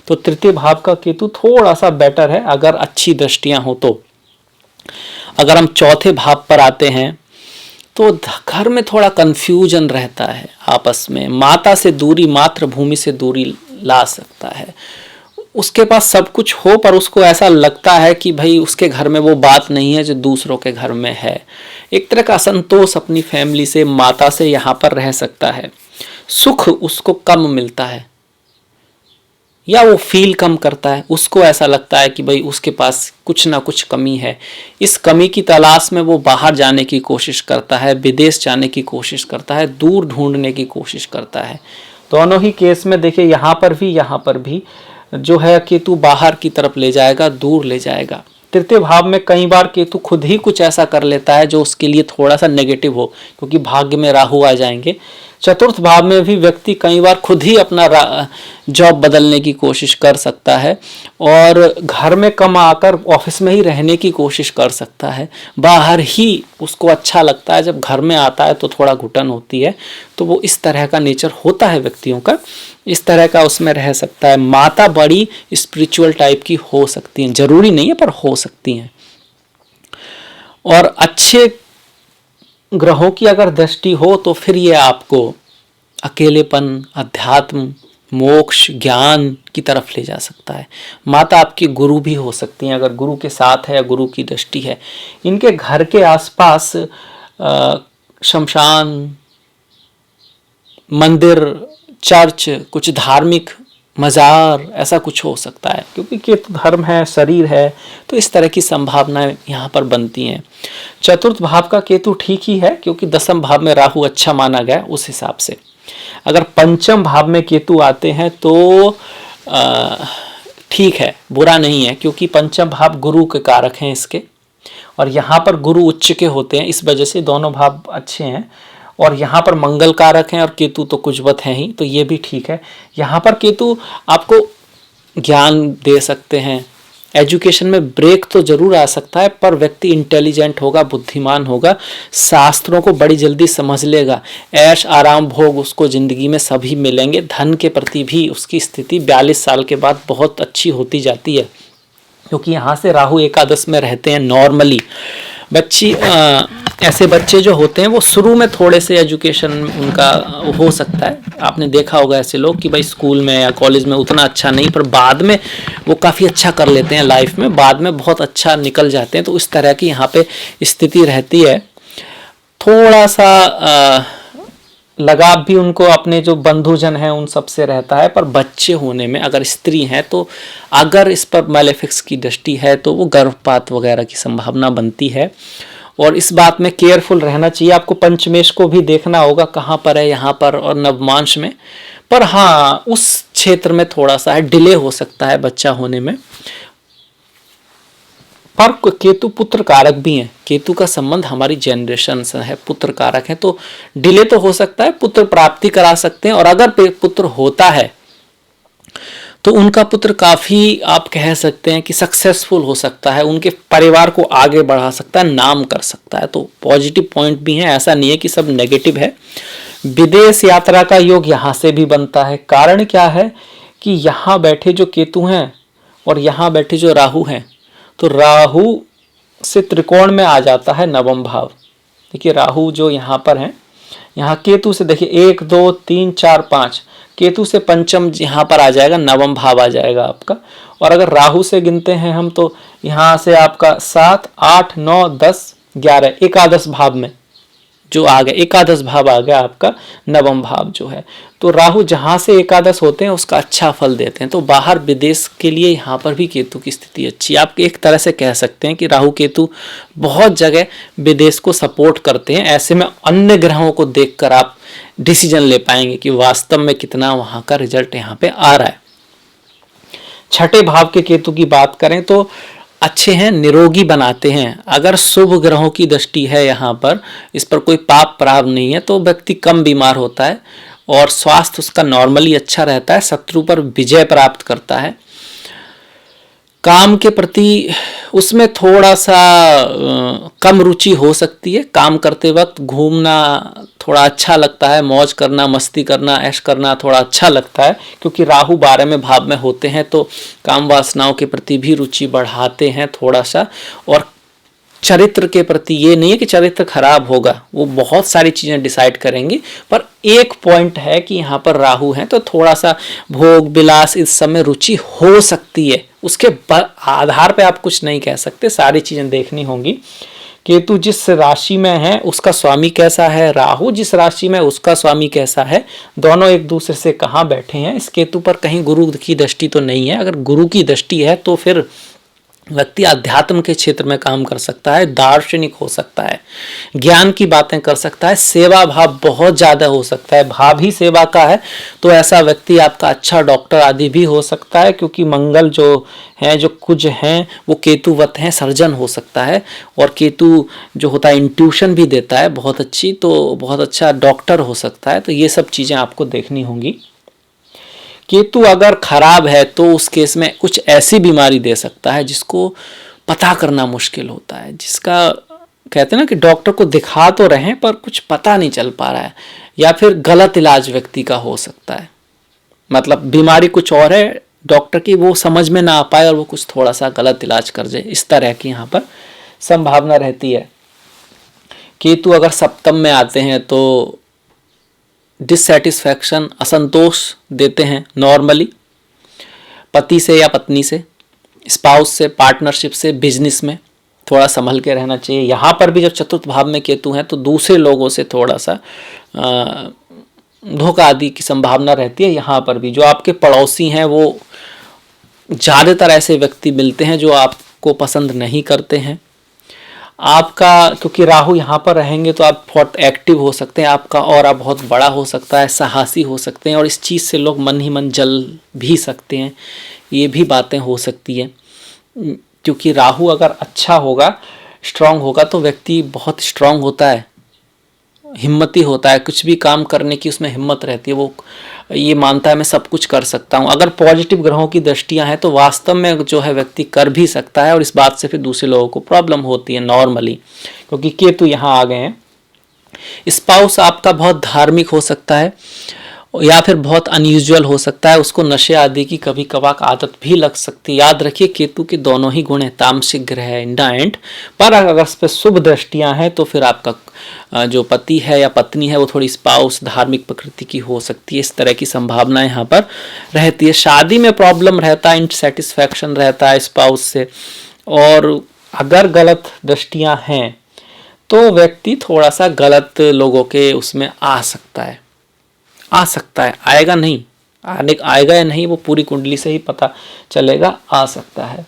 तो तृतीय भाव का केतु थोड़ा सा बेटर है अगर अच्छी दृष्टियां हो तो। अगर हम चौथे भाव पर आते हैं तो घर में थोड़ा कंफ्यूजन रहता है आपस में, माता से दूरी, मातृभूमि से दूरी ला सकता है। उसके पास सब कुछ हो पर उसको ऐसा लगता है कि भाई उसके घर में वो बात नहीं है जो दूसरों के घर में है। एक तरह का असंतोष अपनी फैमिली से, माता से यहाँ पर रह सकता है। सुख उसको कम मिलता है या वो फील कम करता है, उसको ऐसा लगता है कि भाई उसके पास कुछ ना कुछ कमी है। इस कमी की तलाश में वो बाहर जाने की कोशिश करता है, विदेश जाने की कोशिश करता है, दूर ढूंढने की कोशिश करता है। दोनों ही केस में देखिए यहाँ पर भी जो है केतु बाहर की तरफ ले जाएगा, दूर ले जाएगा। तृतीय भाव में कई बार केतु खुद ही कुछ ऐसा कर लेता है जो उसके लिए थोड़ा सा नेगेटिव हो, क्योंकि भाग्य में राहु आ जाएंगे। चतुर्थ भाव में भी व्यक्ति कई बार खुद ही अपना जॉब बदलने की कोशिश कर सकता है और घर में कम आकर ऑफिस में ही रहने की कोशिश कर सकता है। बाहर ही उसको अच्छा लगता है, जब घर में आता है तो थोड़ा घुटन होती है। तो वो इस तरह का नेचर होता है व्यक्तियों का, इस तरह का उसमें रह सकता है। माता बड़ी स्पिरिचुअल टाइप की हो सकती हैं, जरूरी नहीं है पर हो सकती हैं। और अच्छे ग्रहों की अगर दृष्टि हो तो फिर ये आपको अकेलेपन, अध्यात्म, मोक्ष, ज्ञान की तरफ ले जा सकता है। माता आपकी गुरु भी हो सकती हैं अगर गुरु के साथ है या गुरु की दृष्टि है। इनके घर के आसपास शमशान, मंदिर, चर्च, कुछ धार्मिक मज़ार, ऐसा कुछ हो सकता है, क्योंकि केतु धर्म है, शरीर है, तो इस तरह की संभावनाएं यहाँ पर बनती हैं। चतुर्थ भाव का केतु ठीक ही है, क्योंकि दसम भाव में राहु अच्छा माना गया उस हिसाब से। अगर पंचम भाव में केतु आते हैं तो ठीक है, बुरा नहीं है, क्योंकि पंचम भाव गुरु के कारक हैं इसके, और यहाँ पर गुरु उच्च के होते हैं, इस वजह से दोनों भाव अच्छे हैं। और यहाँ पर मंगल कारक हैं और केतु तो कुजवत हैं ही, तो ये भी ठीक है। यहाँ पर केतु आपको ज्ञान दे सकते हैं, एजुकेशन में ब्रेक तो जरूर आ सकता है, पर व्यक्ति इंटेलिजेंट होगा, बुद्धिमान होगा, शास्त्रों को बड़ी जल्दी समझ लेगा, ऐश आराम भोग उसको जिंदगी में सभी मिलेंगे। धन के प्रति भी उसकी स्थिति 42 साल के बाद बहुत अच्छी होती जाती है, क्योंकि यहाँ से राहु एकादश में रहते हैं। नॉर्मली ऐसे बच्चे जो होते हैं वो शुरू में थोड़े से एजुकेशन उनका हो सकता है, आपने देखा होगा ऐसे लोग कि भाई स्कूल में या कॉलेज में उतना अच्छा नहीं, पर बाद में वो काफ़ी अच्छा कर लेते हैं, लाइफ में बाद में बहुत अच्छा निकल जाते हैं। तो इस तरह की यहाँ पे स्थिति रहती है। थोड़ा सा लगाव भी उनको अपने जो बंधुजन हैं उन सब से रहता है, पर बच्चे होने में अगर स्त्री हैं तो अगर इस पर मैलेफिक्स की दृष्टि है तो वो गर्भपात वगैरह की संभावना बनती है, और इस बात में केयरफुल रहना चाहिए। आपको पंचमेश को भी देखना होगा कहाँ पर है, यहाँ पर और नवमांश में, पर हाँ उस क्षेत्र में थोड़ा सा डिले हो सकता है बच्चा होने में। पर केतु पुत्र कारक भी हैं, केतु का संबंध हमारी जनरेशन से है, पुत्र कारक है, तो डिले तो हो सकता है, पुत्र प्राप्ति करा सकते हैं। और अगर पुत्र होता है तो उनका पुत्र काफ़ी आप कह सकते हैं कि सक्सेसफुल हो सकता है, उनके परिवार को आगे बढ़ा सकता है, नाम कर सकता है। तो पॉजिटिव पॉइंट भी है, ऐसा नहीं है कि सब नेगेटिव है। विदेश यात्रा का योग यहाँ से भी बनता है। कारण क्या है कि यहाँ बैठे जो केतु हैं और यहाँ बैठे जो राहु हैं, तो राहु से त्रिकोण में आ जाता है नवम भाव। देखिए राहु जो यहाँ पर हैं, यहाँ केतु से देखिए 1 2 3 4 5, केतु से पंचम यहाँ पर आ जाएगा, नवम भाव आ जाएगा आपका। और अगर राहु से गिनते हैं हम तो यहाँ से आपका 7 8 9 10 11 एकादश भाव में जो आ गया, एकादश भाव आ गया आपका नवम भाव जो है। तो राहु जहां से एकादश होते हैं उसका अच्छा फल देते हैं। तो बाहर विदेश के लिए यहाँ पर भी केतु की स्थिति अच्छी है। आप एक तरह से कह सकते हैं कि राहु केतु बहुत जगह विदेश को सपोर्ट करते हैं। ऐसे में अन्य ग्रहों को देखकर आप डिसीजन ले पाएंगे कि वास्तव में कितना वहां का रिजल्ट यहाँ पे आ रहा है। छठे भाव के केतु की बात करें तो अच्छे हैं, निरोगी बनाते हैं। अगर शुभ ग्रहों की दृष्टि है यहाँ पर, इस पर कोई पाप प्राप्त नहीं है, तो व्यक्ति कम बीमार होता है और स्वास्थ्य उसका नॉर्मली अच्छा रहता है, शत्रु पर विजय प्राप्त करता है। काम के प्रति उसमें थोड़ा सा कम रुचि हो सकती है। काम करते वक्त घूमना थोड़ा अच्छा लगता है, मौज करना, मस्ती करना, ऐश करना थोड़ा अच्छा लगता है, क्योंकि राहु 12वें भाव में होते हैं तो काम वासनाओं के प्रति भी रुचि बढ़ाते हैं थोड़ा सा। और चरित्र के प्रति ये नहीं है कि चरित्र खराब होगा, वो बहुत सारी चीज़ें डिसाइड करेंगे, पर एक पॉइंट है कि यहाँ पर राहु है तो थोड़ा सा भोग विलास इस समय रुचि हो सकती है। उसके आधार पे आप कुछ नहीं कह सकते, सारी चीज़ें देखनी होंगी। केतु जिस राशि में है उसका स्वामी कैसा है, राहु जिस राशि में उसका स्वामी कैसा है, दोनों एक दूसरे से कहाँ बैठे हैं। इस केतु पर कहीं गुरु की दृष्टि तो नहीं है। अगर गुरु की दृष्टि है तो फिर व्यक्ति अध्यात्म के क्षेत्र में काम कर सकता है, दार्शनिक हो सकता है, ज्ञान की बातें कर सकता है, सेवा भाव बहुत ज़्यादा हो सकता है। भाव ही सेवा का है तो ऐसा व्यक्ति आपका अच्छा डॉक्टर आदि भी हो सकता है, क्योंकि मंगल जो हैं, जो कुज हैं, वो केतुवत हैं, सर्जन हो सकता है। और केतु जो होता है इंट्यूशन भी देता है बहुत अच्छी, तो बहुत अच्छा डॉक्टर हो सकता है। तो ये सब चीज़ें आपको देखनी होंगी। केतु अगर खराब है तो उस केस में कुछ ऐसी बीमारी दे सकता है जिसको पता करना मुश्किल होता है, जिसका कहते हैं ना कि डॉक्टर को दिखा तो रहे पर कुछ पता नहीं चल पा रहा है, या फिर गलत इलाज व्यक्ति का हो सकता है। मतलब बीमारी कुछ और है, डॉक्टर की वो समझ में ना आ पाए और वो कुछ थोड़ा सा गलत इलाज कर जाए, इस तरह की यहाँ पर संभावना रहती है। केतु अगर सप्तम में आते हैं तो डिससेटिस्फैक्शन, असंतोष देते हैं नॉर्मली, पति से या पत्नी से, स्पाउस से, पार्टनरशिप से, बिजनेस में थोड़ा संभल के रहना चाहिए। यहाँ पर भी जब चतुर्थ भाव में केतु हैं तो दूसरे लोगों से थोड़ा सा धोखा आदि की संभावना रहती है। यहाँ पर भी जो आपके पड़ोसी हैं वो ज़्यादातर ऐसे व्यक्ति मिलते हैं जो आपको पसंद नहीं करते हैं। आपका क्योंकि राहु यहाँ पर रहेंगे तो आप बहुत एक्टिव हो सकते हैं, आपका ऑरा बहुत बड़ा हो सकता है, साहसी हो सकते हैं, और इस चीज़ से लोग मन ही मन जल भी सकते हैं। ये भी बातें हो सकती हैं, क्योंकि राहु अगर अच्छा होगा, स्ट्रांग होगा, तो व्यक्ति बहुत स्ट्रांग होता है, हिम्मती होता है, कुछ भी काम करने की उसमें हिम्मत रहती है। वो ये मानता है मैं सब कुछ कर सकता हूँ। अगर पॉजिटिव ग्रहों की दृष्टियाँ हैं तो वास्तव में जो है व्यक्ति कर भी सकता है, और इस बात से फिर दूसरे लोगों को प्रॉब्लम होती है नॉर्मली, क्योंकि केतु यहाँ आ गए हैं। स्पाउस आपका बहुत धार्मिक हो सकता है या फिर बहुत अनयूजुअल हो सकता है, उसको नशे आदि की कभी कभार आदत भी लग सकती है। याद रखिए केतु के दोनों ही गुण हैं, तामसिक ग्रह है, इंडाएंट, पर अगर इस पर शुभ दृष्टियां हैं तो फिर आपका जो पति है या पत्नी है वो थोड़ी स्पाउस धार्मिक प्रकृति की हो सकती है। इस तरह की संभावना यहाँ पर रहती है। शादी में प्रॉब्लम रहता है, इंसेटिस्फैक्शन रहता है स्पाउस से, और अगर गलत दृष्टियां हैं तो व्यक्ति थोड़ा सा गलत लोगों के उसमें आ सकता है, आएगा नहीं, आएगा या नहीं वो पूरी कुंडली से ही पता चलेगा, आ सकता है।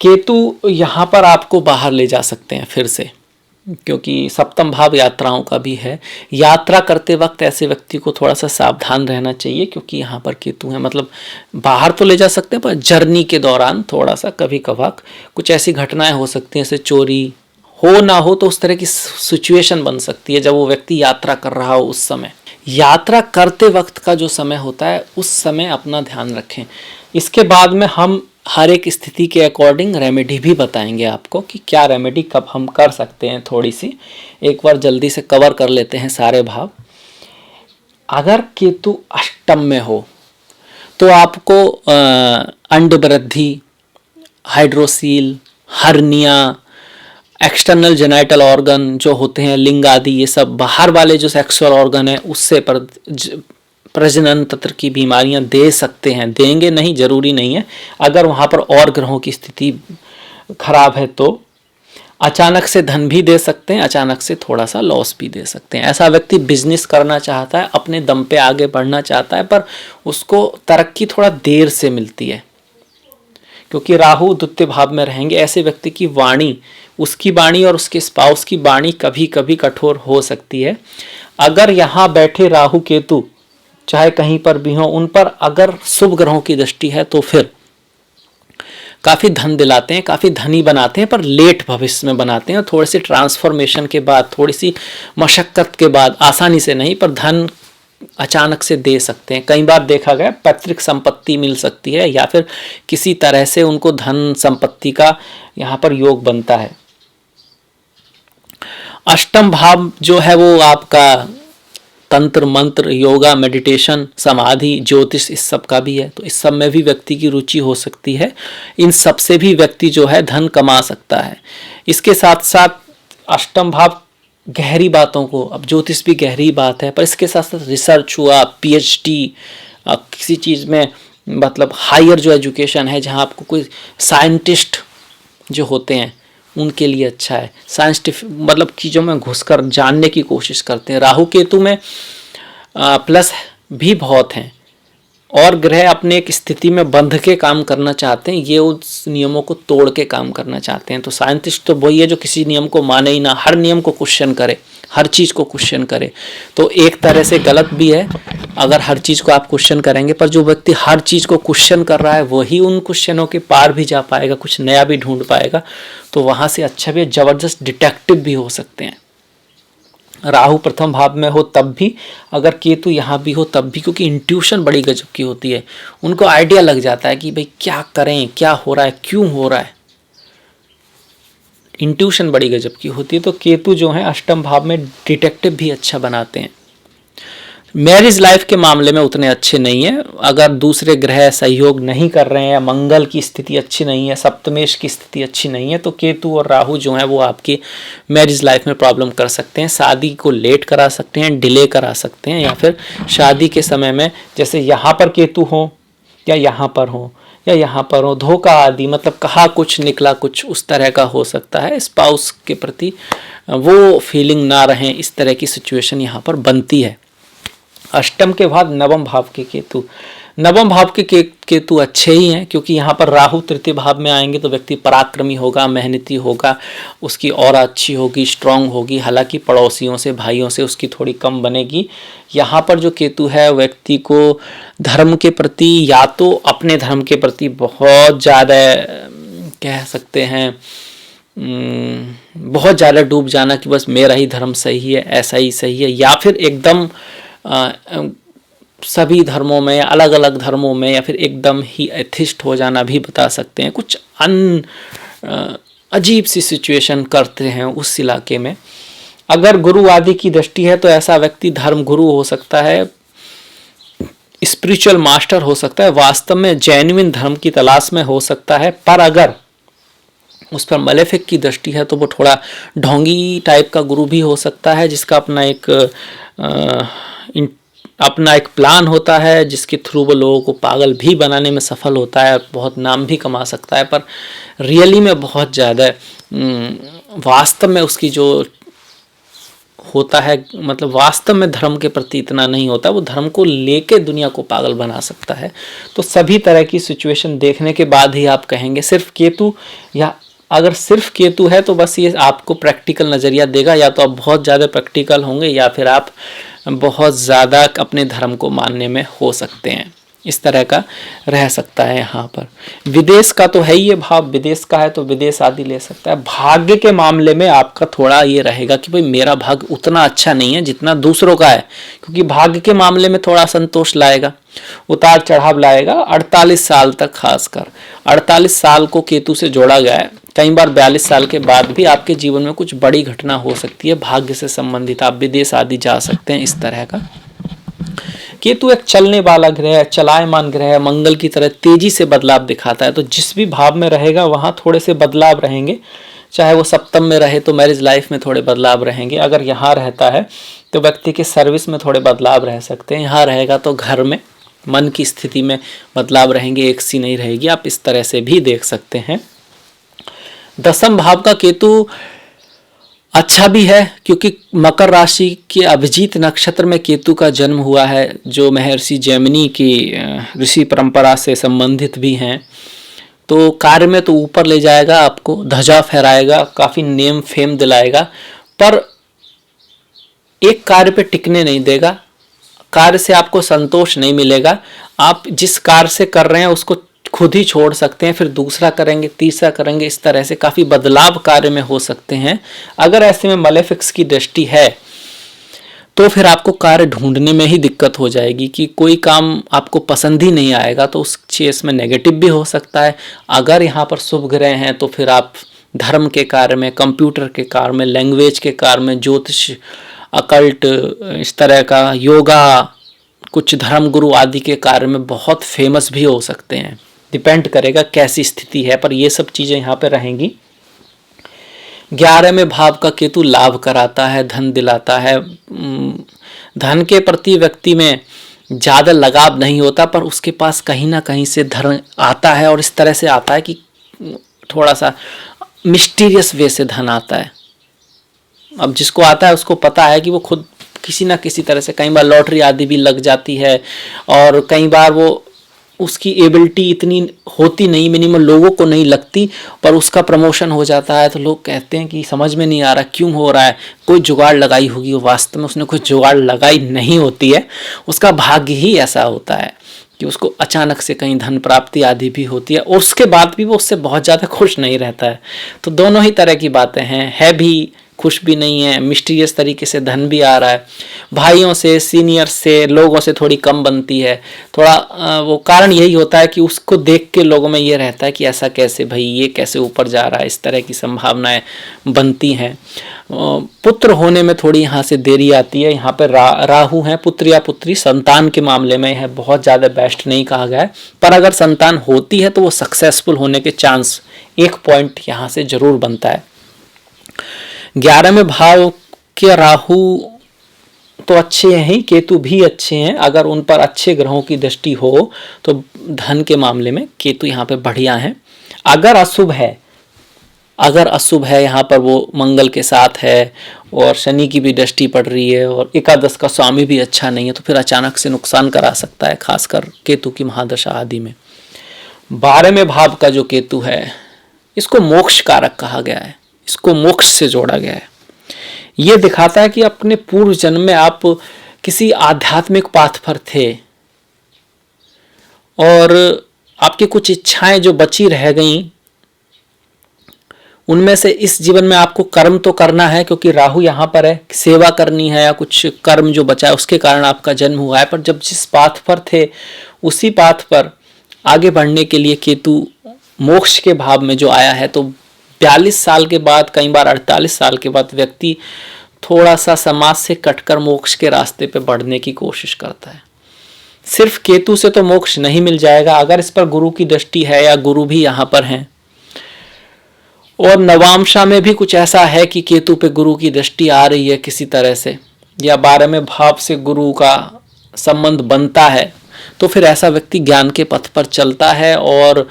केतु यहाँ पर आपको बाहर ले जा सकते हैं फिर से, क्योंकि सप्तम भाव यात्राओं का भी है। यात्रा करते वक्त ऐसे व्यक्ति को थोड़ा सा सावधान रहना चाहिए, क्योंकि यहाँ पर केतु है। मतलब बाहर तो ले जा सकते हैं पर जर्नी के दौरान थोड़ा सा कभी कभार कुछ ऐसी घटनाएं हो सकती हैं, जैसे चोरी हो ना हो तो उस तरह की सिचुएशन बन सकती है जब वो व्यक्ति यात्रा कर रहा हो। उस समय यात्रा करते वक्त का जो समय होता है उस समय अपना ध्यान रखें। इसके बाद में हम हर एक स्थिति के अकॉर्डिंग रेमेडी भी बताएंगे आपको कि क्या रेमेडी कब हम कर सकते हैं। थोड़ी सी एक बार जल्दी से कवर कर लेते हैं सारे भाव। अगर केतु अष्टम में हो तो आपको अंड वृद्धि, hydrocele, hernia, external genital organ जो होते हैं, लिंग आदि, ये सब बाहर वाले जो सेक्सुअल ऑर्गन है उससे प्रजनन तंत्र की बीमारियां दे सकते हैं। देंगे नहीं, जरूरी नहीं है, अगर वहाँ पर और ग्रहों की स्थिति खराब है तो। अचानक से धन भी दे सकते हैं, अचानक से थोड़ा सा लॉस भी दे सकते हैं। ऐसा व्यक्ति बिजनेस करना चाहता है, अपने दम पे आगे बढ़ना चाहता है, पर उसको तरक्की थोड़ा देर से मिलती है क्योंकि राहु द्वितीय भाव में रहेंगे। ऐसे व्यक्ति की वाणी, उसकी वाणी और उसके स्पाउस की वाणी कभी कभी कठोर हो सकती है। अगर यहाँ बैठे राहु केतु चाहे कहीं पर भी हो, उन पर अगर शुभ ग्रहों की दृष्टि है तो फिर काफ़ी धन दिलाते हैं, काफ़ी धनी बनाते हैं, पर लेट भविष्य में बनाते हैं और थोड़े से ट्रांसफॉर्मेशन के बाद, थोड़ी सी मशक्क़त के बाद, आसानी से नहीं पर धन अचानक से दे सकते हैं। कई बार देखा गया पैतृक संपत्ति मिल सकती है या फिर किसी तरह से उनको धन संपत्ति का यहाँ पर योग बनता है। अष्टम भाव जो है वो आपका तंत्र मंत्र, योगा, मेडिटेशन, समाधि, ज्योतिष, इस सब का भी है। तो इस सब में भी व्यक्ति की रुचि हो सकती है। इन सब से भी व्यक्ति जो है धन कमा सकता है। इसके साथ साथ अष्टम भाव गहरी बातों को, अब ज्योतिष भी गहरी बात है, पर इसके साथ साथ रिसर्च हुआ, पीएचडी, किसी चीज़ में मतलब हायर जो एजुकेशन है, जहाँ आपको कोई साइंटिस्ट जो होते हैं उनके लिए अच्छा है। साइंटिफिक मतलब चीज़ों में घुसकर जानने की कोशिश करते हैं। राहु केतु में प्लस भी बहुत हैं और ग्रह अपने एक स्थिति में बंध के काम करना चाहते हैं, ये उस नियमों को तोड़ के काम करना चाहते हैं। तो साइंटिस्ट तो वही है जो किसी नियम को माने ही ना, हर नियम को क्वेश्चन करे, हर चीज़ को क्वेश्चन करे। तो एक तरह से गलत भी है अगर हर चीज़ को आप क्वेश्चन करेंगे, पर जो व्यक्ति हर चीज़ को क्वेश्चन कर रहा है वही उन क्वेश्चनों के पार भी जा पाएगा, कुछ नया भी ढूंढ पाएगा। तो वहाँ से अच्छा भी ज़बरदस्त डिटेक्टिव भी हो सकते हैं। राहु प्रथम भाव में हो तब भी, अगर केतु यहाँ भी हो तब भी, क्योंकि इंट्यूशन बड़ी गजब की होती है। उनको आइडिया लग जाता है कि भाई क्या करें, क्या हो रहा है, क्यों हो रहा है। इंट्यूशन बड़ी गजब की होती है। तो केतु जो है अष्टम भाव में डिटेक्टिव भी अच्छा बनाते हैं। मैरिज लाइफ के मामले में उतने अच्छे नहीं है। अगर दूसरे ग्रह सहयोग नहीं कर रहे हैं या मंगल की स्थिति अच्छी नहीं है, सप्तमेश की स्थिति अच्छी नहीं है, तो केतु और राहु जो है वो आपकी मैरिज लाइफ में प्रॉब्लम कर सकते हैं। शादी को लेट करा सकते हैं, डिले करा सकते हैं, या फिर शादी के समय में जैसे यहाँ पर केतु हो या यहाँ पर हो या यहाँ पर हो, धोखा आदि, मतलब कहा कुछ निकला कुछ, उस तरह का हो सकता है। स्पाउस के प्रति वो फीलिंग ना रहे, इस तरह की सिचुएशन यहाँ पर बनती है। अष्टम के बाद नवम भाव के केतु, नवम भाव के केतु अच्छे ही हैं, क्योंकि यहाँ पर राहु तृतीय भाव में आएंगे तो व्यक्ति पराक्रमी होगा, मेहनती होगा, उसकी और अच्छी होगी, स्ट्रांग होगी। हालांकि पड़ोसियों से, भाइयों से उसकी थोड़ी कम बनेगी। यहाँ पर जो केतु है व्यक्ति को धर्म के प्रति, या तो अपने धर्म के प्रति बहुत ज़्यादा कह सकते हैं बहुत ज़्यादा डूब जाना कि बस मेरा ही धर्म सही है, ऐसा ही सही है, या फिर एकदम सभी धर्मों में, अलग अलग धर्मों में, या फिर एकदम ही एथिस्ट हो जाना भी बता सकते हैं। कुछ अजीब सी सिचुएशन करते हैं उस इलाके में। अगर गुरु आदि की दृष्टि है तो ऐसा व्यक्ति धर्म गुरु हो सकता है, स्पिरिचुअल मास्टर हो सकता है, वास्तव में जेन्युइन धर्म की तलाश में हो सकता है। पर अगर उस पर मलेफिक की दृष्टि है तो वो थोड़ा ढोंगी टाइप का गुरु भी हो सकता है, जिसका अपना एक प्लान होता है, जिसके थ्रू वो लोगों को पागल भी बनाने में सफल होता है और बहुत नाम भी कमा सकता है। पर रियली में बहुत ज़्यादा वास्तव में उसकी जो होता है, मतलब वास्तव में धर्म के प्रति इतना नहीं होता, वो धर्म को लेके दुनिया को पागल बना सकता है। तो सभी तरह की सिचुएशन देखने के बाद ही आप कहेंगे। सिर्फ केतु, या अगर सिर्फ केतु है तो बस ये आपको प्रैक्टिकल नज़रिया देगा, या तो आप बहुत ज़्यादा प्रैक्टिकल होंगे या फिर आप बहुत ज़्यादा अपने धर्म को मानने में हो सकते हैं। इस तरह का रह सकता है। यहाँ पर विदेश का तो है ही ये भाव, विदेश का है तो विदेश आदि ले सकता है। भाग्य के मामले में आपका थोड़ा ये रहेगा कि भाई मेरा भाग्य उतना अच्छा नहीं है जितना दूसरों का है, क्योंकि भाग्य के मामले में थोड़ा संतोष लाएगा, उतार चढ़ाव लाएगा 48 साल तक। खासकर 48 साल को केतु से जोड़ा गया है। कई बार 42 साल के बाद भी आपके जीवन में कुछ बड़ी घटना हो सकती है भाग्य से संबंधित, आप विदेश आदि जा सकते हैं। इस तरह का केतु एक चलने वाला ग्रह है, चलायमान ग्रह है, मंगल की तरह तेजी से बदलाव दिखाता है। तो जिस भी भाव में रहेगा वहाँ थोड़े से बदलाव रहेंगे। चाहे वो सप्तम में रहे तो मैरिज लाइफ में थोड़े बदलाव रहेंगे। अगर यहाँ रहता है तो व्यक्ति के सर्विस में थोड़े बदलाव रह सकते हैं। यहाँ रहेगा तो घर में, मन की स्थिति में बदलाव रहेंगे, एक सी नहीं रहेगी। आप इस तरह से भी देख सकते हैं। दसम भाव का केतु अच्छा भी है क्योंकि मकर राशि के अभिजीत नक्षत्र में केतु का जन्म हुआ है, जो महर्षि जैमिनी की ऋषि परंपरा से संबंधित भी हैं। तो कार्य में तो ऊपर ले जाएगा, आपको ध्वजा फहराएगा, काफ़ी नेम फेम दिलाएगा, पर एक कार्य पे टिकने नहीं देगा। कार्य से आपको संतोष नहीं मिलेगा। आप जिस कार्य से कर रहे हैं उसको खुद ही छोड़ सकते हैं, फिर दूसरा करेंगे, तीसरा करेंगे, इस तरह से काफ़ी बदलाव कार्य में हो सकते हैं। अगर ऐसे में मलेफिक्स की दृष्टि है तो फिर आपको कार्य ढूंढने में ही दिक्कत हो जाएगी कि कोई काम आपको पसंद ही नहीं आएगा, तो उस चीज में नेगेटिव भी हो सकता है। अगर यहाँ पर शुभ ग्रह हैं तो फिर आप धर्म के कार्य में, कंप्यूटर के कार्य में, लैंग्वेज के कार्य में, ज्योतिष, अकल्ट, इस तरह का योगा, कुछ धर्म गुरु आदि के कार्य में बहुत फेमस भी हो सकते हैं। डिपेंड करेगा कैसी स्थिति है, पर ये सब चीज़ें यहाँ पे रहेंगी। 11वें भाव का केतु लाभ कराता है, धन दिलाता है। धन के प्रति व्यक्ति में ज़्यादा लगाव नहीं होता, पर उसके पास कहीं ना कहीं से धन आता है, और इस तरह से आता है कि थोड़ा सा मिस्टीरियस वे से धन आता है। अब जिसको आता है उसको पता है कि वो खुद किसी ना किसी तरह से, कई बार लॉटरी आदि भी लग जाती है, और कई बार वो उसकी एबिलिटी इतनी होती नहीं, मिनिमम लोगों को नहीं लगती, पर उसका प्रमोशन हो जाता है। तो लोग कहते हैं कि समझ में नहीं आ रहा क्यों हो रहा है, कोई जुगाड़ लगाई होगी। वो वास्तव में उसने कोई जुगाड़ लगाई नहीं होती है, उसका भाग्य ही ऐसा होता है कि उसको अचानक से कहीं धन प्राप्ति आदि भी होती है, और उसके बाद भी वो उससे बहुत ज़्यादा खुश नहीं रहता है। तो दोनों ही तरह की बातें हैं, है भी खुश भी नहीं है, मिस्टीरियस तरीके से धन भी आ रहा है। भाइयों से, सीनियर से, लोगों से थोड़ी कम बनती है। थोड़ा वो कारण यही होता है कि उसको देख के लोगों में ये रहता है कि ऐसा कैसे भाई, ये कैसे ऊपर जा रहा है, इस तरह की संभावनाएं बनती हैं। पुत्र होने में थोड़ी यहाँ से देरी आती है। यहाँ पर राहु है, पुत्र या पुत्री संतान के मामले में है बहुत ज़्यादा बेस्ट नहीं कहा गया है, पर अगर संतान होती है तो वो सक्सेसफुल होने के चांस एक पॉइंट यहाँ से जरूर बनता है। 11वें भाव के राहु तो अच्छे हैं ही, केतु भी अच्छे हैं। अगर उन पर अच्छे ग्रहों की दृष्टि हो तो धन के मामले में केतु यहाँ पे बढ़िया है। अगर अशुभ है यहाँ पर वो मंगल के साथ है, और शनि की भी दृष्टि पड़ रही है, और एकादश का स्वामी भी अच्छा नहीं है, तो फिर अचानक से नुकसान करा सकता है, खासकर केतु की महादशा आदि में। 12वें भाव का जो केतु है, इसको मोक्ष कारक कहा गया है, इसको मोक्ष से जोड़ा गया है। ये दिखाता है कि अपने पूर्व जन्म में आप किसी आध्यात्मिक पाथ पर थे, और आपकी कुछ इच्छाएं जो बची रह गईं, उनमें से इस जीवन में आपको कर्म तो करना है, क्योंकि राहु यहाँ पर है, सेवा करनी है, या कुछ कर्म जो बचा है उसके कारण आपका जन्म हुआ है। पर जब जिस पाथ पर थे उसी पाथ पर आगे बढ़ने के लिए केतु मोक्ष के भाव में जो आया है, तो 42 साल के बाद, कई बार 48 साल के बाद व्यक्ति थोड़ा सा समाज से कटकर मोक्ष के रास्ते पे बढ़ने की कोशिश करता है। सिर्फ केतु से तो मोक्ष नहीं मिल जाएगा, अगर इस पर गुरु की दृष्टि है या गुरु भी यहाँ पर हैं, और नवांशा में भी कुछ ऐसा है कि केतु पे गुरु की दृष्टि आ रही है किसी तरह से, या 12वें भाव से गुरु का संबंध बनता है, तो फिर ऐसा व्यक्ति ज्ञान के पथ पर चलता है, और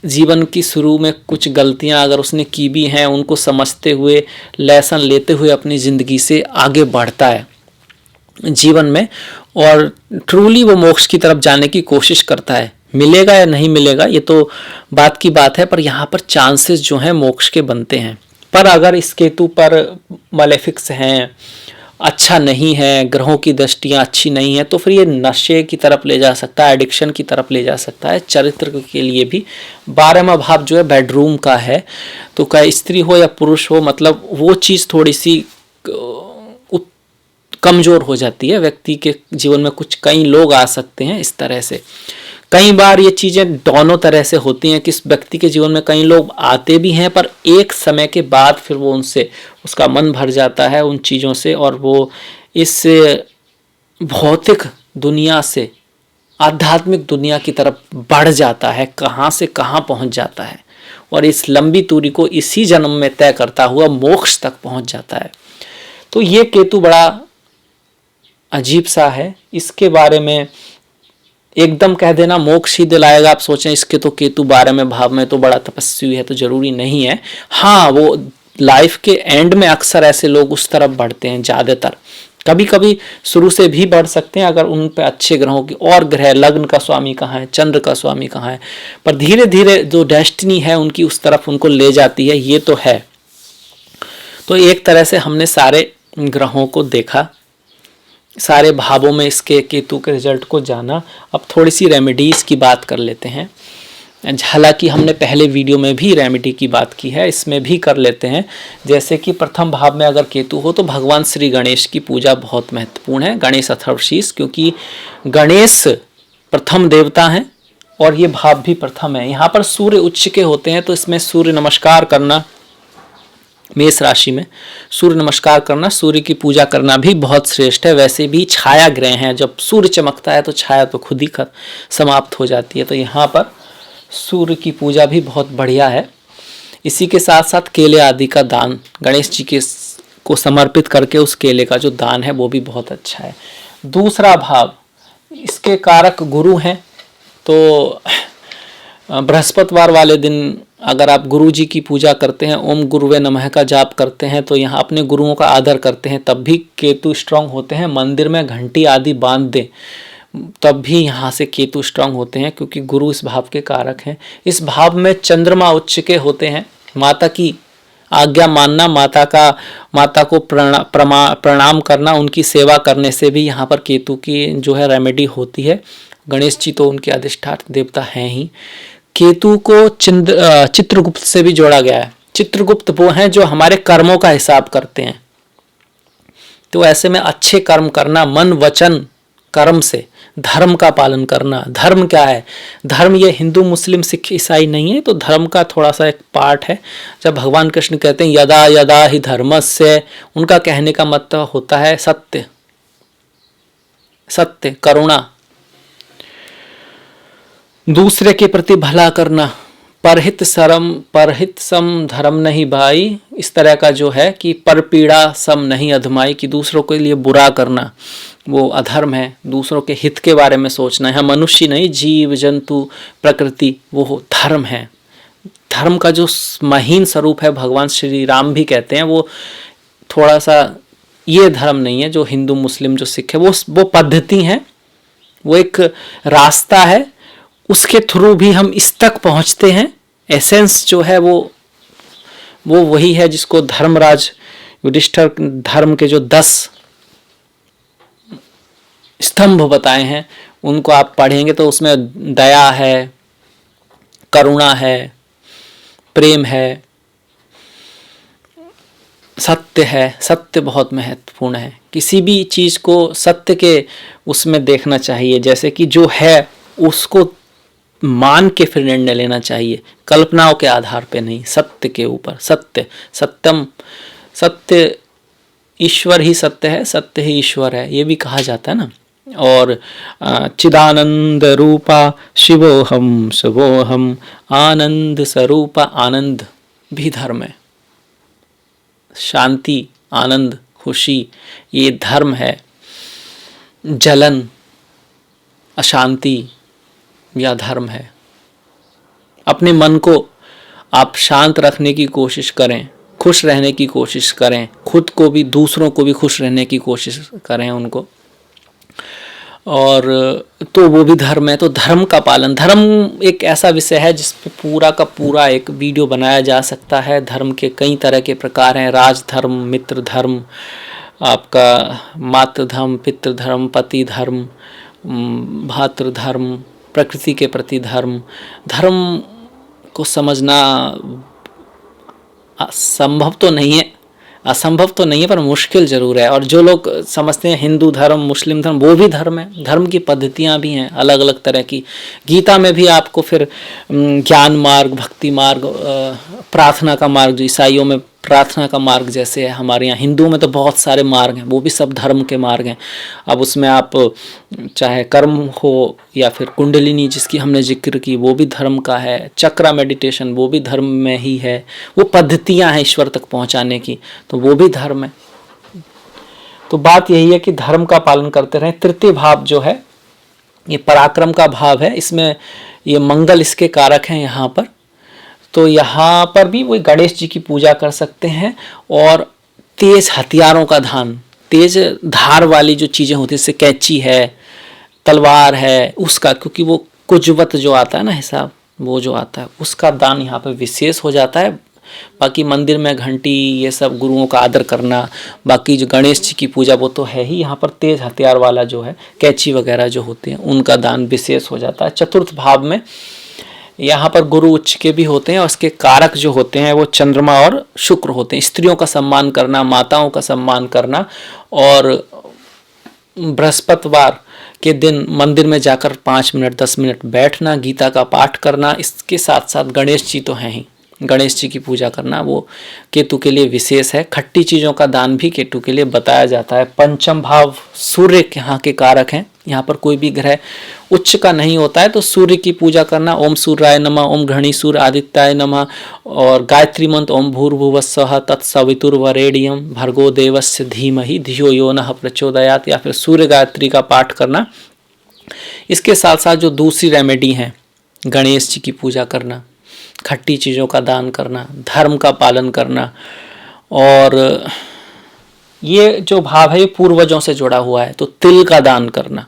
जीवन की शुरू में कुछ गलतियां अगर उसने की भी हैं उनको समझते हुए, लेसन लेते हुए अपनी ज़िंदगी से आगे बढ़ता है जीवन में, और ट्रूली वो मोक्ष की तरफ जाने की कोशिश करता है। मिलेगा या नहीं मिलेगा ये तो बात की बात है, पर यहाँ पर चांसेस जो हैं मोक्ष के बनते हैं। पर अगर इस केतु पर मलेफिक्स हैं, अच्छा नहीं है, ग्रहों की दृष्टियाँ अच्छी नहीं है, तो फिर ये नशे की तरफ ले जा सकता है, एडिक्शन की तरफ ले जा सकता है। चरित्र के लिए भी 12वां भाव जो है बेडरूम का है, तो चाहे स्त्री हो या पुरुष हो, मतलब वो चीज़ थोड़ी सी कमज़ोर हो जाती है व्यक्ति के जीवन में। कुछ कई लोग आ सकते हैं इस तरह से। कई बार ये चीज़ें दोनों तरह से होती हैं कि इस व्यक्ति के जीवन में कई लोग आते भी हैं, पर एक समय के बाद फिर वो उनसे, उसका मन भर जाता है उन चीज़ों से, और वो इस भौतिक दुनिया से आध्यात्मिक दुनिया की तरफ बढ़ जाता है, कहाँ से कहाँ पहुँच जाता है, और इस लंबी दूरी को इसी जन्म में तय करता हुआ मोक्ष तक पहुँच जाता है। तो ये केतु बड़ा अजीब सा है। इसके बारे में एकदम कह देना मोक्ष ही दिलाएगा, आप सोचें इसके तो केतु 12वें भाव में तो बड़ा तपस्वी है, तो जरूरी नहीं है। हाँ, वो लाइफ के एंड में अक्सर ऐसे लोग उस तरफ बढ़ते हैं, ज्यादातर। कभी कभी शुरू से भी बढ़ सकते हैं अगर उन पे अच्छे ग्रहों की, और ग्रह लग्न का स्वामी कहाँ है, चंद्र का स्वामी कहाँ है, पर धीरे धीरे जो डेस्टिनी है उनकी उस तरफ उनको ले जाती है, ये तो है। तो एक तरह से हमने सारे ग्रहों को देखा, सारे भावों में इसके केतु के रिजल्ट को जाना। अब थोड़ी सी रेमेडीज की बात कर लेते हैं। हालांकि हमने पहले वीडियो में भी रेमेडी की बात की है, इसमें भी कर लेते हैं। जैसे कि प्रथम भाव में अगर केतु हो तो भगवान श्री गणेश की पूजा बहुत महत्वपूर्ण है, गणेश अथर्वशीष, क्योंकि गणेश प्रथम देवता हैं और ये भाव भी प्रथम है। यहाँ पर सूर्य उच्च के होते हैं, तो इसमें सूर्य नमस्कार करना, मेष राशि में सूर्य नमस्कार करना, सूर्य की पूजा करना भी बहुत श्रेष्ठ है। वैसे भी छाया ग्रह हैं, जब सूर्य चमकता है तो छाया तो खुद ही समाप्त हो जाती है, तो यहाँ पर सूर्य की पूजा भी बहुत बढ़िया है। इसी के साथ साथ केले आदि का दान, गणेश जी के को समर्पित करके उस केले का जो दान है वो भी बहुत अच्छा है। दूसरा भाव, इसके कारक गुरु हैं, तो बृहस्पतिवार वाले दिन अगर आप गुरु जी की पूजा करते हैं, ओम गुरुवे नमः का जाप करते हैं, तो यहाँ अपने गुरुओं का आदर करते हैं, तब भी केतु स्ट्रांग होते हैं। मंदिर में घंटी आदि बांध दें तब भी यहाँ से केतु स्ट्रांग होते हैं, क्योंकि गुरु इस भाव के कारक हैं। इस भाव में चंद्रमा उच्च के होते हैं, माता की आज्ञा मानना, माता को प्रणाम करना, उनकी सेवा करने से भी यहाँ पर केतु की जो है रेमेडी होती है। गणेश जी तो उनके अधिष्ठात्र देवता हैं ही। केतु को चित्रगुप्त से भी जोड़ा गया है। चित्रगुप्त वो हैं जो हमारे कर्मों का हिसाब करते हैं, तो ऐसे में अच्छे कर्म करना, मन वचन कर्म से धर्म का पालन करना। धर्म क्या है? धर्म ये हिंदू मुस्लिम सिख ईसाई नहीं है, तो धर्म का थोड़ा सा एक पार्ट है। जब भगवान कृष्ण कहते हैं यदा यदा ही धर्मस्य, उनका कहने का मतलब होता है सत्य, सत्य, करुणा, दूसरे के प्रति भला करना, परहित सम धर्म नहीं भाई, इस तरह का जो है कि पर पीड़ा सम नहीं अधमाई, कि दूसरों के लिए बुरा करना वो अधर्म है। दूसरों के हित के बारे में सोचना है, मनुष्य नहीं, जीव जंतु प्रकृति, वो धर्म है। धर्म का जो महीन स्वरूप है, भगवान श्री राम भी कहते हैं, वो थोड़ा सा ये धर्म नहीं है जो हिंदू मुस्लिम जो सिख है, वो पद्धति है, वो एक रास्ता है, उसके थ्रू भी हम इस तक पहुंचते हैं। एसेंस जो है वो वही है जिसको धर्मराज युधिष्ठिर धर्म के जो 10 स्तंभ बताए हैं, उनको आप पढ़ेंगे तो उसमें दया है, करुणा है, प्रेम है, सत्य है। सत्य बहुत महत्वपूर्ण है, किसी भी चीज को सत्य के उसमें देखना चाहिए, जैसे कि जो है उसको मान के फिर निर्णय लेना चाहिए, कल्पनाओं के आधार पे नहीं, सत्य के ऊपर। सत्य, सत्यम, सत्य ईश्वर ही सत्य है, सत्य ही ईश्वर है, ये भी कहा जाता है ना। और चिदानंद रूपा शिवोहम शिवोहम, आनंद स्वरूपा, आनंद भी धर्म है, शांति, आनंद, खुशी, ये धर्म है। जलन, अशांति, यह धर्म है। अपने मन को आप शांत रखने की कोशिश करें, खुश रहने की कोशिश करें, खुद को भी दूसरों को भी खुश रहने की कोशिश करें उनको, और तो वो भी धर्म है। तो धर्म का पालन, धर्म एक ऐसा विषय है जिस पे पूरा का पूरा एक वीडियो बनाया जा सकता है। धर्म के कई तरह के प्रकार हैं, राजधर्म, मित्र धर्म, आपका मातृ धर्म, पितृ धर्म, पति धर्म, भातृ धर्म, प्रकृति के प्रति धर्म। धर्म को समझना संभव तो नहीं है, असंभव तो नहीं है, पर मुश्किल जरूर है। और जो लोग समझते हैं हिंदू धर्म, मुस्लिम धर्म, वो भी धर्म है। धर्म की पद्धतियां भी हैं अलग अलग तरह की। गीता में भी आपको फिर ज्ञान मार्ग, भक्ति मार्ग, प्रार्थना का मार्ग, जो ईसाइयों में प्रार्थना का मार्ग जैसे है, हमारे यहाँ हिंदुओं में तो बहुत सारे मार्ग हैं, वो भी सब धर्म के मार्ग हैं। अब उसमें आप चाहे कर्म हो या फिर कुंडलिनी जिसकी हमने जिक्र की, वो भी धर्म का है। चक्रा मेडिटेशन, वो भी धर्म में ही है। वो पद्धतियां हैं ईश्वर तक पहुंचाने की, तो वो भी धर्म है। तो बात यही है कि धर्म का पालन करते रहें। तृतीय भाव जो है ये पराक्रम का भाव है, इसमें ये मंगल इसके कारक हैं यहाँ पर। तो यहाँ पर भी वही गणेश जी की पूजा कर सकते हैं। और तेज हथियारों का धान, तेज धार वाली जो चीज़ें होती हैं, जैसे कैंची है, तलवार है, उसका, क्योंकि वो कुजवत जो आता है ना हिसाब, वो जो आता है उसका दान यहाँ पर विशेष हो जाता है। बाकी मंदिर में घंटी, ये सब गुरुओं का आदर करना, बाकी जो गणेश जी की पूजा वो तो है ही। यहाँ पर तेज हथियार वाला जो है, कैंची वगैरह जो होते हैं, उनका दान विशेष हो जाता है। चतुर्थ भाव में यहाँ पर गुरु उच्च के भी होते हैं और उसके कारक जो होते हैं वो चंद्रमा और शुक्र होते हैं। स्त्रियों का सम्मान करना, माताओं का सम्मान करना, और बृहस्पतिवार के दिन मंदिर में जाकर 5 मिनट 10 मिनट बैठना, गीता का पाठ करना। इसके साथ साथ गणेश जी तो हैं ही, गणेश जी की पूजा करना वो केतु के लिए विशेष है। खट्टी चीज़ों का दान भी केतु के लिए बताया जाता है। पंचम भाव सूर्य यहाँ के कारक हैं। यहाँ पर कोई भी ग्रह उच्च का नहीं होता है, तो सूर्य की पूजा करना, ओम सूर्याय नमः, ओम घृणी सूर्य आदित्याय नमः, और गायत्री मंत्र ओम भूर्भुवस्सुवः तत्सवितुर्वरेण्यं भर्गो देवस्य धीमहि धियो यो नः प्रचोदयात्, या फिर सूर्य गायत्री का पाठ करना। इसके साथ साथ जो दूसरी रेमेडी है, गणेश जी की पूजा करना, खट्टी चीज़ों का दान करना, धर्म का पालन करना, और ये जो भाव है ये पूर्वजों से जुड़ा हुआ है, तो तिल का दान करना,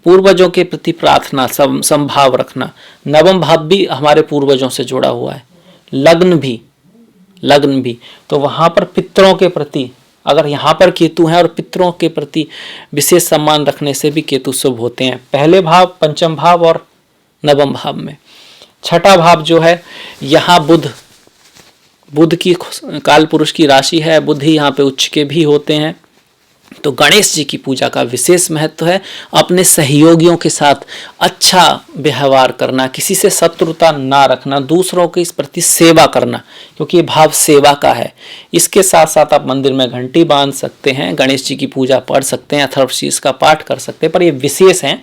पूर्वजों के प्रति प्रार्थना, संभाव रखना। नवम भाव भी हमारे पूर्वजों से जुड़ा हुआ है, लग्न भी, तो वहाँ पर पितरों के प्रति, अगर यहाँ पर केतु है और पितरों के प्रति विशेष सम्मान रखने से भी केतु शुभ होते हैं, पहले भाव, पंचम भाव और नवम भाव में। छठा भाव जो है, यहाँ बुध की काल पुरुष की राशि है, बुध ही यहाँ पे उच्च के भी होते हैं। तो गणेश जी की पूजा का विशेष महत्व है। अपने सहयोगियों के साथ अच्छा व्यवहार करना, किसी से शत्रुता ना रखना, दूसरों के इस प्रति सेवा करना, क्योंकि ये भाव सेवा का है। इसके साथ साथ आप मंदिर में घंटी बांध सकते हैं, गणेश जी की पूजा पढ़ सकते हैं, अथर्वशीष का पाठ कर सकते हैं, पर ये विशेष है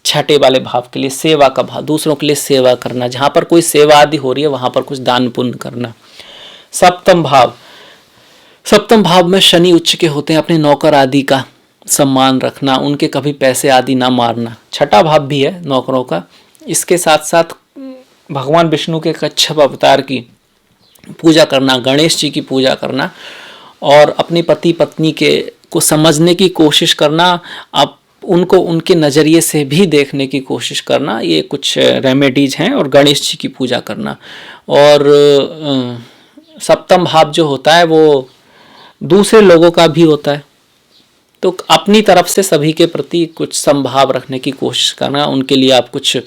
छठे वाले भाव के लिए, सेवा का भाव, दूसरों के लिए सेवा करना। जहाँ पर कोई सेवा आदि हो रही है वहाँ पर कुछ दान पुण्य करना। सप्तम भाव में शनि उच्च के होते हैं, अपने नौकर आदि का सम्मान रखना, उनके कभी पैसे आदि ना मारना। छठा भाव भी है नौकरों का। इसके साथ साथ भगवान विष्णु के कच्छप अवतार की पूजा करना, गणेश जी की पूजा करना, और अपने पति पत्नी को समझने की कोशिश करना, आप उनको उनके नज़रिए से भी देखने की कोशिश करना, ये कुछ रेमेडीज हैं। और गणेश जी की पूजा करना। और सप्तम भाव जो होता है वो दूसरे लोगों का भी होता है, तो अपनी तरफ से सभी के प्रति कुछ संभाव रखने की कोशिश करना, उनके लिए आप कुछ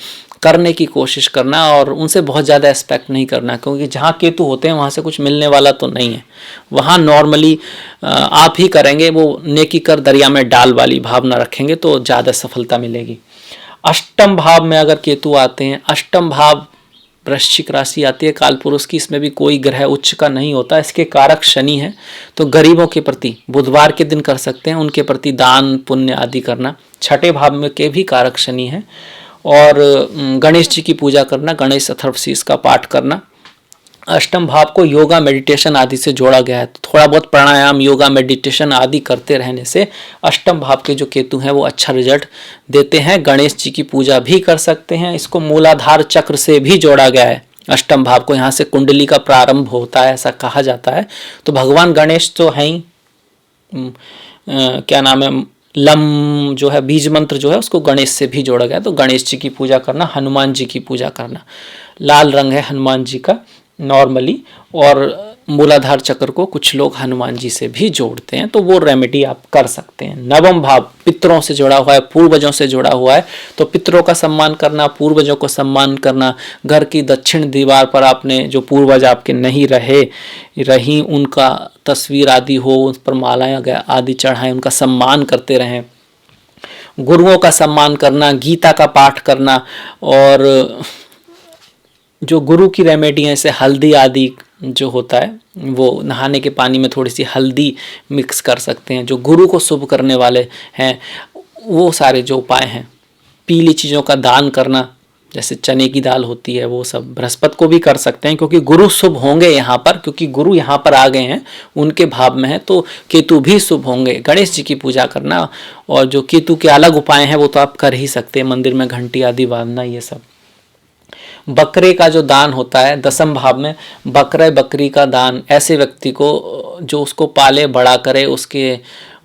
करने की कोशिश करना, और उनसे बहुत ज़्यादा एक्सपेक्ट नहीं करना, क्योंकि जहाँ केतु होते हैं वहाँ से कुछ मिलने वाला तो नहीं है। वहाँ नॉर्मली आप ही करेंगे, वो नेकी कर दरिया में डाल वाली भावना रखेंगे तो ज़्यादा सफलता मिलेगी। अष्टम भाव में अगर केतु आते हैं, अष्टम भाव वृश्चिक राशि आती है काल पुरुष की, इसमें भी कोई ग्रह उच्च का नहीं होता, इसके कारक शनि है। तो गरीबों के प्रति बुधवार के दिन कर सकते हैं, उनके प्रति दान पुण्य आदि करना। छठे भाव में के भी कारक शनि है। और गणेश जी की पूजा करना, गणेश अथर्वशीष का पाठ करना। अष्टम भाव को योगा मेडिटेशन आदि से जोड़ा गया है, तो थोड़ा बहुत प्राणायाम योगा मेडिटेशन आदि करते रहने से अष्टम भाव के जो केतु हैं वो अच्छा रिजल्ट देते हैं। गणेश जी की पूजा भी कर सकते हैं। इसको मूलाधार चक्र से भी जोड़ा गया है, अष्टम भाव को, यहाँ से कुंडली का प्रारंभ होता है ऐसा कहा जाता है। तो भगवान गणेश तो हैं ही, क्या नाम है, लम जो है बीज मंत्र जो है उसको गणेश से भी जोड़ा गया। तो गणेश जी की पूजा करना, हनुमान जी की पूजा करना, लाल रंग है हनुमान जी का नॉर्मली, और मूलाधार चक्र को कुछ लोग हनुमान जी से भी जोड़ते हैं, तो वो रेमेडी आप कर सकते हैं। नवम भाव पितरों से जुड़ा हुआ है, पूर्वजों से जुड़ा हुआ है, तो पितरों का सम्मान करना, पूर्वजों को सम्मान करना। घर की दक्षिण दीवार पर आपने जो पूर्वज आपके नहीं रही उनका तस्वीर आदि हो, उस पर मालाएं आदि चढ़ाएं, उनका सम्मान करते रहें। गुरुओं का सम्मान करना, गीता का पाठ करना, और जो गुरु की रेमेडी है जैसे हल्दी आदि जो होता है वो नहाने के पानी में थोड़ी सी हल्दी मिक्स कर सकते हैं। जो गुरु को शुभ करने वाले हैं वो सारे जो उपाय हैं। पीली चीज़ों का दान करना, जैसे चने की दाल होती है वो सब। बृहस्पति को भी कर सकते हैं क्योंकि गुरु शुभ होंगे यहाँ पर, क्योंकि गुरु यहाँ पर आ गए हैं, उनके भाव में है, तो केतु भी शुभ होंगे। गणेश जी की पूजा करना, और जो केतु के अलग उपाय हैं वो तो आप कर ही सकते हैं, मंदिर में घंटी आदि बांधना, ये सब। बकरे का जो दान होता है दसम भाव में, बकरे बकरी का दान ऐसे व्यक्ति को जो उसको पाले बड़ा करे,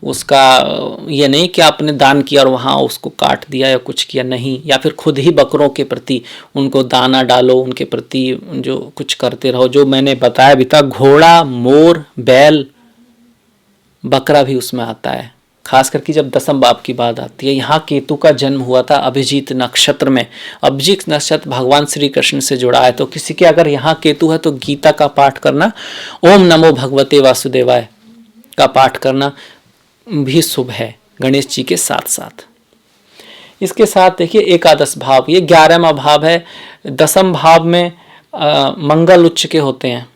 उसका ये नहीं कि आपने दान किया और वहाँ उसको काट दिया या कुछ किया, नहीं, या फिर खुद ही बकरों के प्रति उनको दाना डालो, उनके प्रति जो कुछ करते रहो। जो मैंने बताया भी था, घोड़ा, मोर, बैल, बकरा भी उसमें आता है, खास करके जब दसम भाव की बात आती है। यहाँ केतु का जन्म हुआ था अभिजीत नक्षत्र में। अभिजीत नक्षत्र भगवान श्री कृष्ण से जुड़ा है, तो किसी के अगर यहाँ केतु है तो गीता का पाठ करना, ओम नमो भगवते वासुदेवाय का पाठ करना भी शुभ है गणेश जी के साथ साथ। इसके साथ देखिए एकादश भाव, ये 11वां भाव है। दसम भाव में मंगल उच्च के होते हैं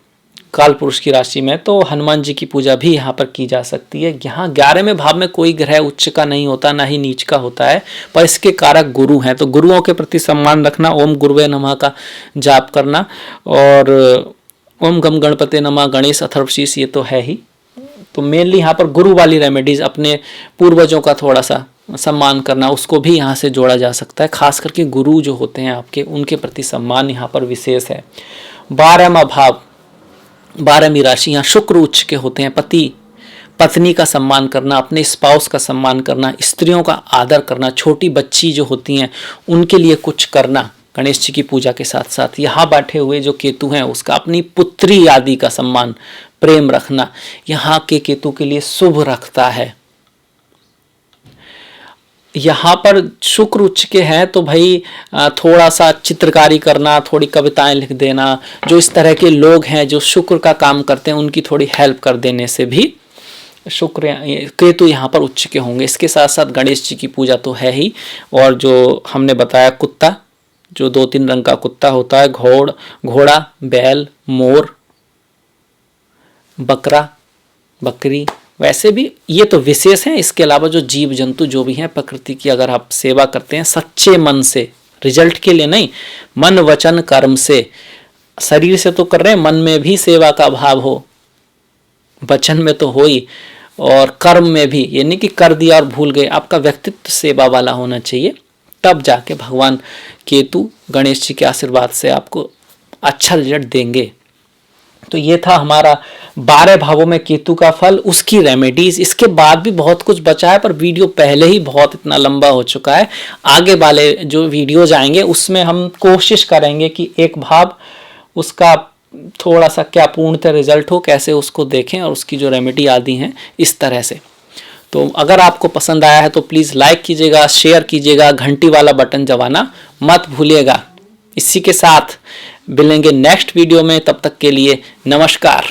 काल पुरुष की राशि में, तो हनुमान जी की पूजा भी यहाँ पर की जा सकती है। यहाँ 11वें भाव में कोई ग्रह उच्च का नहीं होता, ना ही नीच का होता है, पर इसके कारक गुरु हैं, तो गुरुओं के प्रति सम्मान रखना, ओम गुरुवे नमः का जाप करना, और ओम गम गणपते नमः, गणेश अथर्वशीष, ये तो है ही। तो मेनली यहाँ पर गुरु वाली रेमेडीज, अपने पूर्वजों का थोड़ा सा सम्मान करना, उसको भी यहाँ से जोड़ा जा सकता है। खास करके गुरु जो होते हैं आपके, उनके प्रति सम्मान यहाँ पर विशेष है। 12वां भाव, 12वीं राशि, यहाँ शुक्र उच्च के होते हैं। पति पत्नी का सम्मान करना, अपने स्पाउस का सम्मान करना, स्त्रियों का आदर करना, छोटी बच्ची जो होती हैं उनके लिए कुछ करना गणेश जी की पूजा के साथ साथ। यहाँ बैठे हुए जो केतु हैं उसका अपनी पुत्री आदि का सम्मान प्रेम रखना यहाँ के केतु के लिए शुभ रखता है। यहाँ पर शुक्र उच्च के हैं तो भाई थोड़ा सा चित्रकारी करना, थोड़ी कविताएं लिख देना, जो इस तरह के लोग हैं जो शुक्र का काम करते हैं उनकी थोड़ी हेल्प कर देने से भी शुक्र केतु यहाँ पर उच्च के होंगे। इसके साथ साथ गणेश जी की पूजा तो है ही, और जो हमने बताया कुत्ता, जो 2-3 रंग का कुत्ता होता है, घोड़ा, बैल, मोर, बकरा, बकरी, वैसे भी ये तो विशेष हैं। इसके अलावा जो जीव जंतु जो भी हैं प्रकृति की, अगर आप सेवा करते हैं सच्चे मन से, रिजल्ट के लिए नहीं, मन वचन कर्म से, शरीर से तो कर रहे हैं, मन में भी सेवा का भाव हो, वचन में तो हो ही, और कर्म में भी, ये नहीं कि कर दिया और भूल गए, आपका व्यक्तित्व सेवा वाला होना चाहिए, तब जाके भगवान केतु गणेश जी के आशीर्वाद से आपको अच्छा रिजल्ट देंगे। तो ये था हमारा 12 भावों में केतु का फल, उसकी रेमेडीज। इसके बाद भी बहुत कुछ बचा है, पर वीडियो पहले ही बहुत इतना लंबा हो चुका है। आगे वाले जो वीडियोज आएंगे उसमें हम कोशिश करेंगे कि एक भाव उसका थोड़ा सा क्या पूर्णतः रिजल्ट हो, कैसे उसको देखें, और उसकी जो रेमेडी आदि हैं इस तरह से। तो अगर आपको पसंद आया है तो प्लीज़ लाइक कीजिएगा, शेयर कीजिएगा, घंटी वाला बटन दबाना मत भूलिएगा। इसी के साथ मिलेंगे नेक्स्ट वीडियो में, तब तक के लिए नमस्कार।